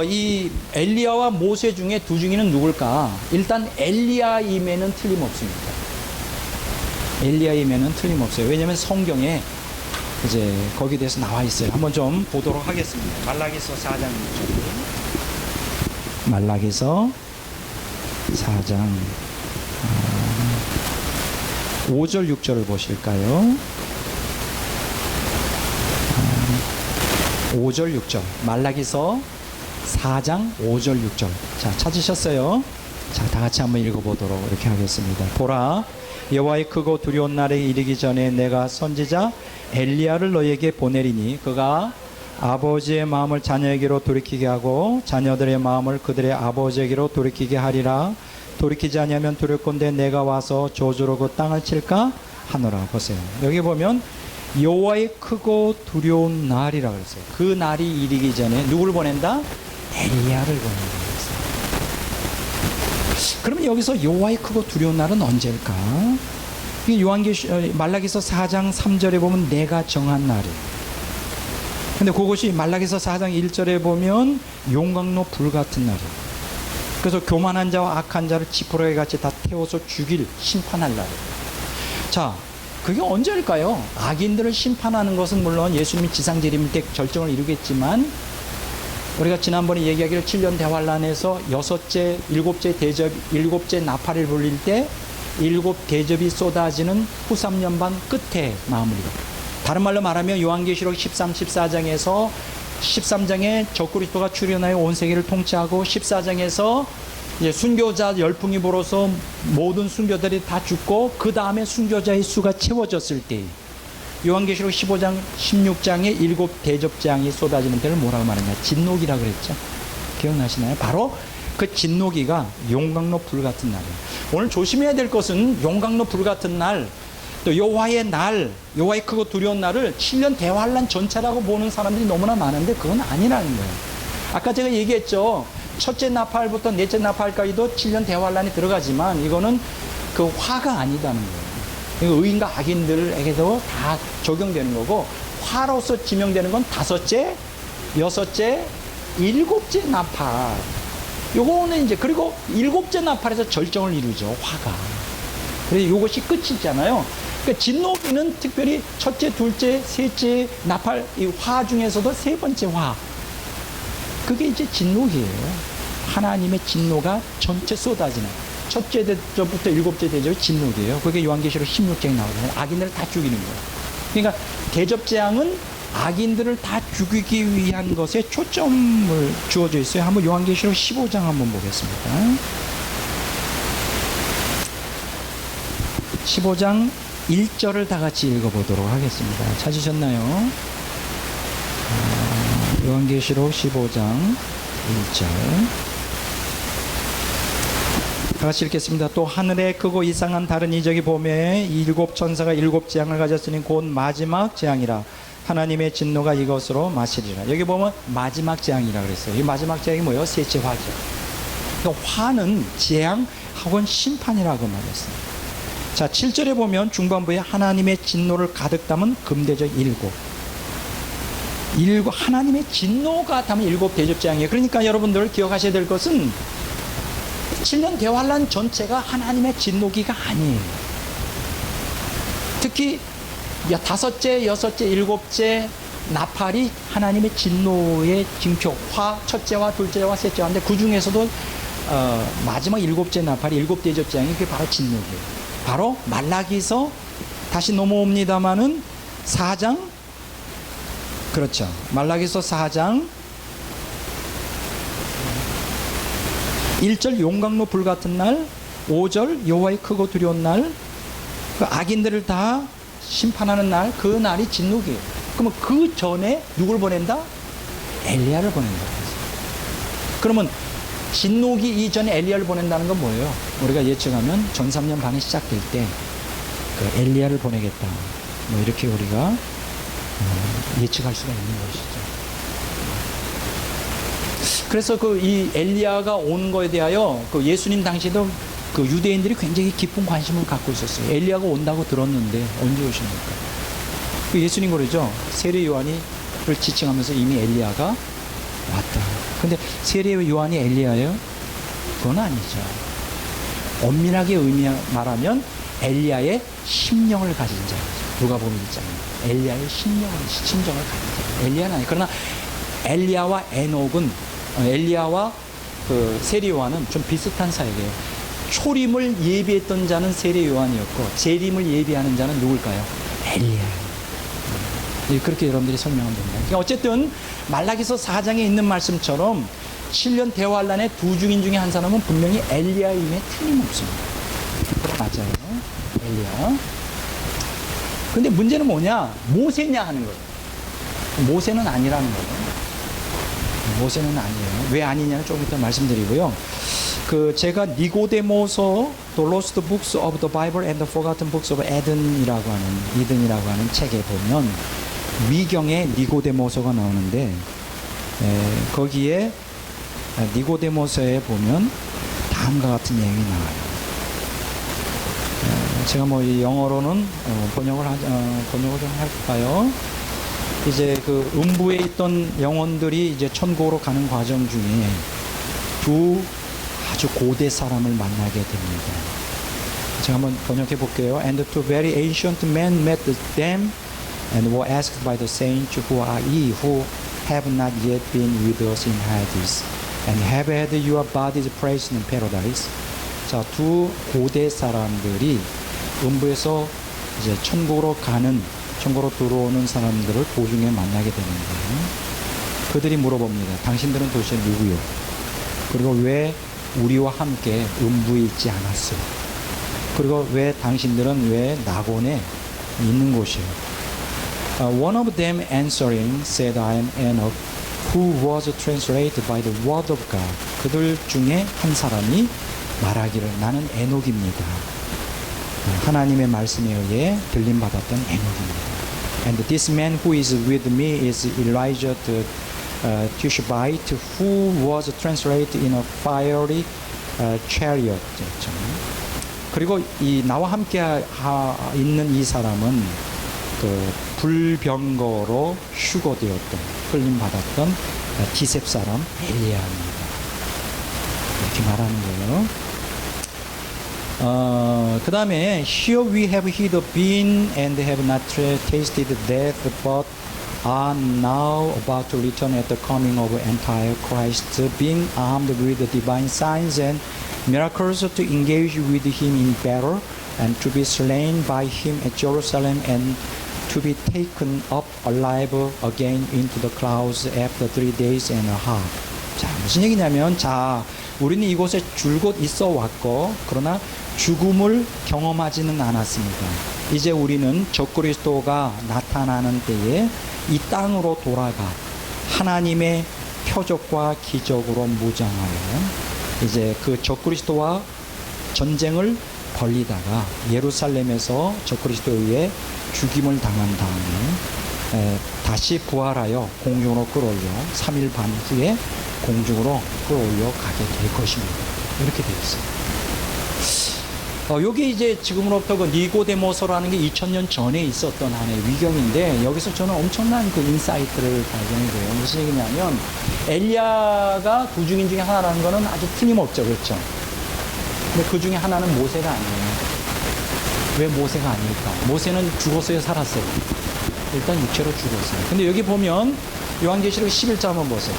이 엘리야와 모세 중에 두 중이는 누굴까? 일단 엘리야임에는 틀림없습니다. 엘리야임에는 틀림없어요. 왜냐하면 성경에 이제 거기에 대해서 나와 있어요. 한번 좀 보도록 하겠습니다. 말라기서 4장 6절. 말라기서 4장 5절 6절을 보실까요? 5절 6절. 말라기서 4장 5절 6절. 자, 찾으셨어요? 자, 다 같이 한번 읽어보도록 이렇게 하겠습니다. 보라, 여호와의 크고 두려운 날에 이르기 전에 내가 선지자 엘리야를 너에게 보내리니 그가 아버지의 마음을 자녀에게로 돌이키게 하고 자녀들의 마음을 그들의 아버지에게로 돌이키게 하리라. 돌이키지 아니하면 두렵건대 내가 와서 저주로 그 땅을 칠까 하노라. 보세요. 여기 보면 여호와의 크고 두려운 날이라 그랬어요. 그 날이 이르기 전에 누구를 보낸다? 엘리야를 보낸다. 그러면 여기서 여호와의 크고 두려운 날은 언제일까? 말라기서 4장 3절에 보면 내가 정한 날이에요. 근데 그것이 말라기서 4장 1절에 보면 용광로 불 같은 날이에요. 그래서 교만한 자와 악한 자를 지푸라기 같이 다 태워서 죽일, 심판할 날이에요. 자, 그게 언제일까요? 악인들을 심판하는 것은 물론 예수님이 지상재림일 때 절정을 이루겠지만, 우리가 지난번에 얘기하기를 7년 대환란에서 일곱째 나팔을 불릴 때 일곱 대접이 쏟아지는 후 3년 반 끝에 마무리가. 다른 말로 말하면 요한계시록 13, 14장에서 13장에 적그리스도가 출현하여 온 세계를 통치하고 14장에서 이제 순교자 열풍이 불어서 모든 순교자들이 다 죽고 그 다음에 순교자의 수가 채워졌을 때 요한계시록 15장, 16장에 일곱 대접장이 쏟아지는 때를 뭐라고 말하냐? 진노기라 그랬죠. 기억나시나요? 바로 그 진노기가 용광로 불 같은 날이에요. 오늘 조심해야 될 것은 용광로 불 같은 날, 또 여호와의 날, 여호와의 크고 두려운 날을 7년 대환란 전체라고 보는 사람들이 너무나 많은데 그건 아니라는 거예요. 아까 제가 얘기했죠. 첫째 나팔부터 넷째 나팔까지도 7년 대환란이 들어가지만 이거는 그 화가 아니다는 거예요. 의인과 악인들에게도 다 적용되는 거고, 화로서 지명되는 건 다섯째, 여섯째, 일곱째 나팔. 요거는 이제, 그리고 일곱째 나팔에서 절정을 이루죠, 화가. 그래서 요것이 끝이잖아요. 그러니까 진노기는 특별히 첫째, 둘째, 셋째 나팔, 이 화 중에서도 세 번째 화. 그게 이제 진노기예요. 하나님의 진노가 전체 쏟아지는. 첫째 대접부터 일곱째 대접이 진노기예요. 그게 요한계시록 16장에 나오잖아요. 악인들을 다 죽이는 거예요. 그러니까 대접재앙은 악인들을 다 죽이기 위한 것에 초점을 주어져 있어요. 한번 요한계시록 15장 한번 보겠습니다. 15장 1절을 다 같이 읽어보도록 하겠습니다. 찾으셨나요? 요한계시록 15장 1절. 다 같이 읽겠습니다. 또 하늘에 크고 이상한 다른 이적이 보매 일곱 천사가 일곱 재앙을 가졌으니 곧 마지막 재앙이라. 하나님의 진노가 이것으로 마시리라. 여기 보면 마지막 재앙이라 그랬어요. 이 마지막 재앙이 뭐예요? 셋째 화죠. 그러니까 화는 재앙 혹은 심판이라고 말했어요. 자, 7절에 보면 중반부에 하나님의 진노를 가득 담은 금대접 일곱. 하나님의 진노가 담은 일곱 대접 재앙이에요. 그러니까 여러분들 기억하셔야 될 것은 7년 대환란 전체가 하나님의 진노기가 아니에요. 특히 다섯째, 여섯째, 일곱째 나팔이 하나님의 진노의 징표, 화, 첫째와 둘째와 셋째화인데 그 중에서도 마지막 일곱째 나팔이 일곱 대접 재앙이 그게 바로 진노기예요. 바로 말라기서 다시 넘어옵니다마는 4장, 그렇죠. 말라기서 4장 1절 용광로 불 같은 날, 5절 여호와의 크고 두려운 날, 그 악인들을 다 심판하는 날, 그 날이 진노기예요. 그러면 그 전에 누굴 보낸다? 엘리야를 보낸다. 그러면 진노기 이전에 엘리야를 보낸다는 건 뭐예요? 우리가 예측하면 전 3년 반이 시작될 때 그 엘리야를 보내겠다. 뭐 이렇게 우리가 예측할 수가 있는 것이죠. 그래서 그 이 엘리야가 온 거에 대하여 그 예수님 당시에도 그 유대인들이 굉장히 깊은 관심을 갖고 있었어요. 엘리야가 온다고 들었는데 언제 오십니까? 그 예수님 그러죠. 세례 요한이를 지칭하면서 이미 엘리야가 왔다. 근데 세례 요한이 엘리야예요? 그건 아니죠. 엄밀하게 말하면 엘리야의 심령을 가진 자죠. 누가복음 1장에 엘리야의 심정을 가진 자. 엘리야는 아니에요. 그러나 엘리야와 에녹은 엘리야와 그 세례 요한은 좀 비슷한 사이예요. 초림을 예비했던 자는 세례 요한이었고 재림을 예비하는 자는 누굴까요? 엘리야. 그렇게 여러분들이 설명하면 됩니다. 그러니까 어쨌든 말라기서 4장에 있는 말씀처럼 7년 대환란의 두 증인 중에 한 사람은 분명히 엘리야임에 틀림없습니다. 그거 맞아요. 엘리야. 근데 문제는 뭐냐? 모세냐 하는 거예요. 모세는 아니라는 거예요. 모세는 아니에요. 왜 아니냐는 조금 이따 말씀드리고요. 제가 니고데모서 The Lost Books of the Bible and the Forgotten Books of Eden이라고 하는 책에 보면 위경에 니고데모서가 나오는데 거기에 니고데모서에 보면 다음과 같은 내용이 나와요. 제가 뭐 영어로는 번역을 좀 할까요? 이제 그 음부에 있던 영혼들이 이제 천국으로 가는 과정 중에 두 아주 고대 사람을 만나게 됩니다. 제가 한번 번역해 볼게요. And two very ancient men met them and were asked by the saints, Who are ye who have not yet been with us in Hades and have had your bodies praised in paradise? 자, 두 고대 사람들이 음부에서 이제 천국으로 들어오는 사람들을 도중에 만나게 되는데 그들이 물어봅니다. 당신들은 도대체 누구요? 그리고 왜 우리와 함께 음부에 있지 않았어요? 그리고 당신들은 왜 낙원에 있는 곳이에요? One of them answering said, I am Enoch, who was translated by the word of God. 그들 중에 한 사람이 말하기를 나는 에녹입니다. 하나님의 말씀에 의해 들림받았던 에녹입니다. And this man who is with me is Elijah the Tishbite, who was translated in a fiery chariot. 그리고 이 나와 함께 있는 이 사람은 그 불병거로 휴거되었던 흘림받았던 디셉 사람 엘리야입니다. 이렇게 말하는 거예요. 그 다음에 Here we have hither been and have not tasted death, but are now about to return at the coming of entire Christ, being armed with the divine signs and miracles to engage with him in battle, and to be slain by him at Jerusalem, and to be taken up alive again into the clouds after 3 days and a half. 자, 무슨 얘기냐면, 우리는 이곳에 줄곧 있어 왔고, 그러나 죽음을 경험하지는 않았습니다. 이제 우리는 적그리스도가 나타나는 때에 이 땅으로 돌아가 하나님의 표적과 기적으로 무장하여 이제 그 적그리스도와 전쟁을 벌리다가 예루살렘에서 적그리스도에 의해 죽임을 당한 다음에 다시 부활하여 공중으로 끌어올려 3일 반 후에 공중으로 끌어올려 가게 될 것입니다. 이렇게 되어 있습니다. 여기 이제 지금으로부터 그 니고데모서라는 게 2000년 전에 있었던 하나의 위경인데 여기서 저는 엄청난 그 인사이트를 발견해요. 무슨 얘기냐면 엘리야가 두 증인 중에 하나라는 거는 아주 틀림없죠. 그렇죠? 근데 그 중에 하나는 모세가 아니에요. 왜 모세가 아닐까? 모세는 죽었어요, 살았어요? 일단 육체로 죽었어요. 근데 여기 보면 요한계시록 11장 한번 보세요.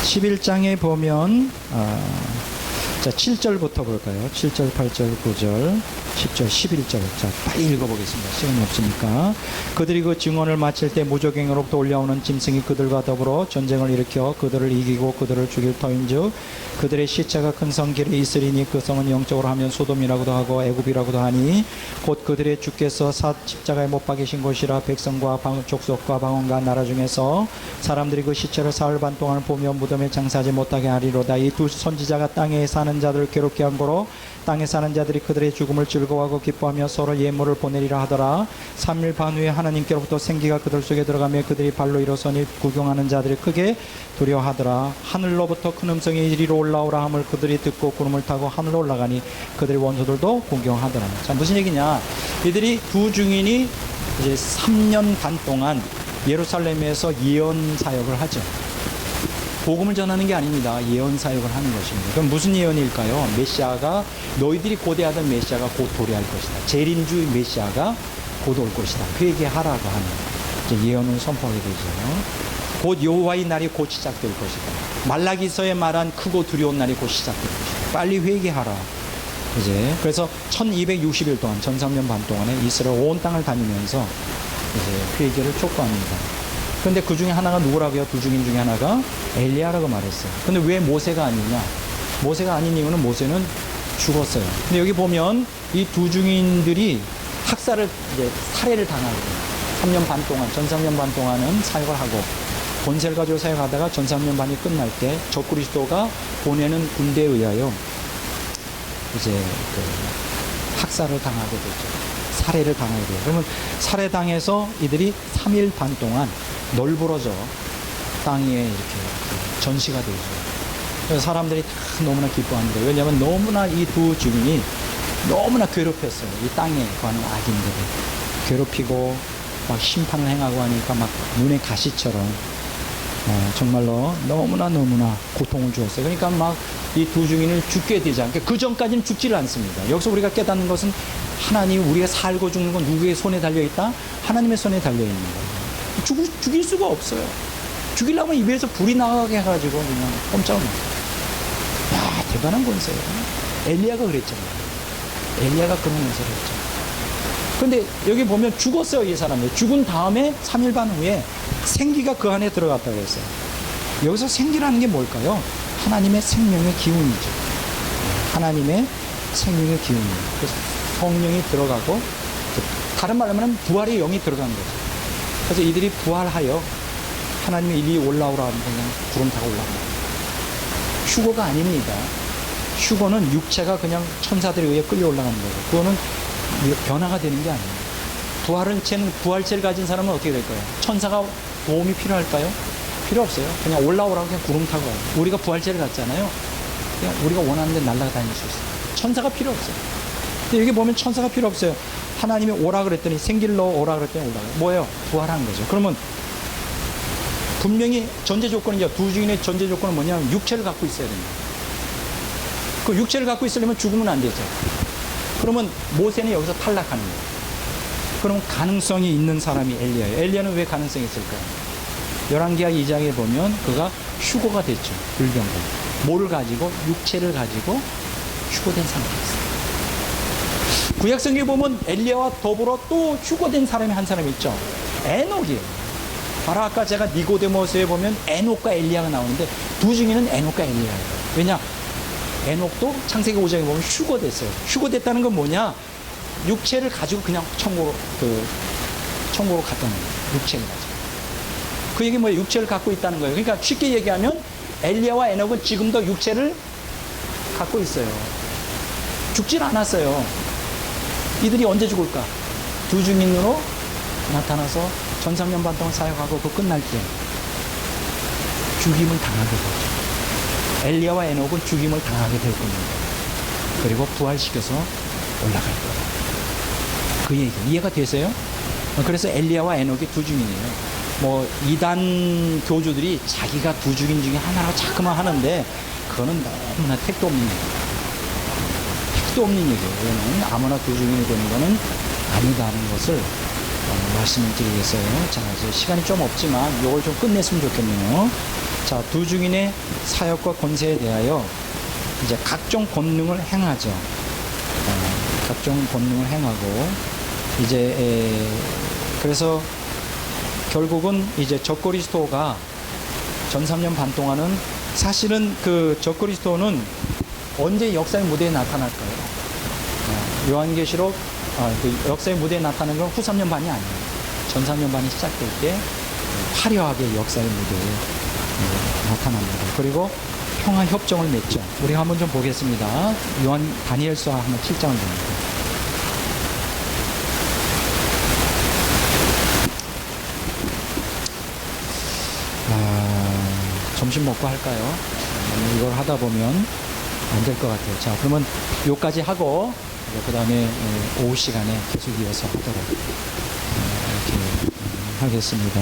11장에 보면 자 7절부터 볼까요? 7절, 8절, 9절, 10절, 11절. 자, 빨리 읽어보겠습니다. 시간이 없으니까. 그들이 그 증언을 마칠 때 무적행으로부터 올라오는 짐승이 그들과 더불어 전쟁을 일으켜 그들을 이기고 그들을 죽일 터인즉 그들의 시체가 큰 성 길에 있으리니 그 성은 영적으로 하면 소돔이라고도 하고 애굽이라고도 하니 곧 그들의 주께서 십자가에 못 박이신 곳이라 백성과 족속과 방언과 나라 중에서 사람들이 그 시체를 사흘 반 동안 보며 무덤에 장사하지 못하게 하리로다. 이 두 선지자가 땅에 사는 자들을 괴롭게 한 거로 땅에 사는 자들이 그들의 죽음을 즐거워하고 기뻐하며 서로 예물을 보내리라 하더라. 3일 반 후에 하나님께로부터 생기가 그들 속에 들어가며 그들이 발로 일어서니 구경하는 자들이 크게 두려워하더라. 하늘로부터 큰 음성이 이리로 올라오라 함을 그들이 듣고 구름을 타고 하늘로 올라가니 그들의 원수들도 구경하더라. 자, 무슨 얘기냐? 이들이 두 증인이 이제 3년 반 동안 예루살렘에서 예언 사역을 하죠. 복음을 전하는 게 아닙니다. 예언 사역을 하는 것입니다. 그럼 무슨 예언일까요? 메시아가 너희들이 고대하던 메시아가 곧 도래할 것이다. 재림주 메시아가 곧 올 것이다. 회개하라고 하는 이제 예언을 선포하게 되죠. 곧 여호와의 날이 곧 시작될 것이다. 말라기서에 말한 크고 두려운 날이 곧 시작될 것이다. 빨리 회개하라. 이제 그래서 1260일 동안 전 3년 반 동안에 이스라엘 온 땅을 다니면서 이제 회개를 촉구합니다. 그런데 그 중에 하나가 누구라고요? 두 증인 중에 하나가 엘리야라고 말했어요. 근데 왜 모세가 아니냐? 모세가 아닌 이유는 모세는 죽었어요. 근데 여기 보면 이 두 증인들이 학살을 이제 살해를 당하게 돼요. 3년 반 동안, 전 3년 반 동안은 사역을 하고 권세를 가지고 사역하다가 전 3년 반이 끝날 때 적그리스도가 보내는 군대에 의하여 이제 그 학살을 당하게 되죠. 살해를 당하게 돼요. 그러면 살해당해서 이들이 3일 반 동안 널브러져 땅 위에 이렇게 전시가 되죠. 그래서 사람들이 다 너무나 기뻐합니다. 왜냐하면 너무나 이 두 증인이 너무나 괴롭혔어요. 이 땅에 거하는 악인들을 괴롭히고 막 심판을 행하고 하니까 막 눈에 가시처럼 정말로 너무나 고통을 주었어요. 그러니까 막 이 두 증인을 죽게 되지 않게, 그 전까지는 죽지를 않습니다. 여기서 우리가 깨닫는 것은 하나님, 우리가 살고 죽는 건 누구의 손에 달려있다? 하나님의 손에 달려있는 거예요. 죽일 수가 없어요. 죽이려면 입에서 불이 나가게 해가지고 그냥 꼼짝을 못해요. 야, 대단한 권세예요. 엘리야가 그랬잖아요. 엘리야가 그런 권세를 했죠. 근데 여기 보면 죽었어요, 이 사람이. 죽은 다음에 3일 반 후에 생기가 그 안에 들어갔다고 했어요. 여기서 생기라는 게 뭘까요? 하나님의 생명의 기운이죠. 하나님의 생명의 기운이에요. 그래서 성령이 들어가고, 다른 말로 하면 부활의 영이 들어간 거죠. 그래서 이들이 부활하여 하나님의 일이 올라오라는 그냥 구름 타고 올라옵니다. 휴거가 아닙니다. 휴거는 육체가 그냥 천사들에 의해 끌려 올라가는 거예요. 그거는 변화가 되는 게 아니에요. 부활체를 가진 사람은 어떻게 될까요? 천사가 도움이 필요할까요? 필요 없어요. 그냥 올라오라고 그냥 구름 타고 와요. 우리가 부활체를 갖잖아요. 그냥 우리가 원하는 데 날아다닐 수 있어요. 천사가 필요 없어요. 근데 여기 보면 천사가 필요 없어요. 하나님이 오라 그랬더니, 생기를 넣어 오라 그랬더니 올라가요. 뭐예요? 부활한 거죠. 그러면 분명히 전제 조건이죠. 두 증인의 전제 조건은 뭐냐면 육체를 갖고 있어야 됩니다. 그 육체를 갖고 있으려면 죽으면 안 되죠. 그러면 모세는 여기서 탈락하는 거예요. 그럼 가능성이 있는 사람이 엘리야예요. 엘리야는 왜 가능성이 있을까요? 열왕기하 2장에 보면 그가 휴거가 됐죠. 불병거. 뭐를 가지고? 육체를 가지고 휴거된 상태였어요. 구약성경에 보면 엘리야와 더불어 또 휴거된 사람이 한 사람이 있죠. 에녹이에요. 바로 아까 제가 니고데모스에 보면 에녹과 엘리야가 나오는데 두 증인은 에녹과 엘리야예요. 왜냐? 에녹도 창세기 5장에 보면 휴거됐어요. 휴거됐다는 건 뭐냐? 육체를 가지고 그냥 천국으로 갔다는 거예요. 육체를 가지고. 그 얘기 뭐예요? 육체를 갖고 있다는 거예요. 그러니까 쉽게 얘기하면 엘리야와 에녹은 지금도 육체를 갖고 있어요. 죽질 않았어요. 이들이 언제 죽을까? 두 증인으로 나타나서 전 3년 반 동안 사역하고 그 끝날 때 죽임을 당하게 되죠. 엘리야와 에녹은 죽임을 당하게 될 겁니다. 그리고 부활시켜서 올라갈 거예요. 그 얘기 이해가 되세요? 그래서 엘리야와 에녹이 두 증인이에요. 뭐 이단 교주들이 자기가 두 증인 중에 하나라고 자꾸만 하는데 그거는 너무나 택도 없는 얘기예요. 택도 없는 얘기예요. 왜냐면 아무나 두 증인이 되는 거는 아니다는 것을 말씀을 드리겠어요. 자, 이제 시간이 좀 없지만 이걸 좀 끝냈으면 좋겠네요. 자, 두 증인의 사역과 권세에 대하여 이제 각종 권능을 행하죠. 각종 권능을 행하고 이제 그래서 결국은 이제 적그리스도가 전 3년 반 동안은 사실은 그 적그리스도는 언제 역사의 무대에 나타날까요? 요한계시록 그 역사의 무대에 나타나는 건 후 3년 반이 아니에요. 전 3년 반이 시작될 때 화려하게 역사의 무대에 나타납니다. 그리고 평화 협정을 맺죠. 우리가 한번 좀 보겠습니다. 다니엘서 한번 7장을 봅니다. 점심 먹고 할까요? 이걸 하다 보면 안 될 것 같아요. 자, 그러면 요까지 하고 그 다음에 오후 시간에 계속 이어서 하도록 이렇게 하겠습니다.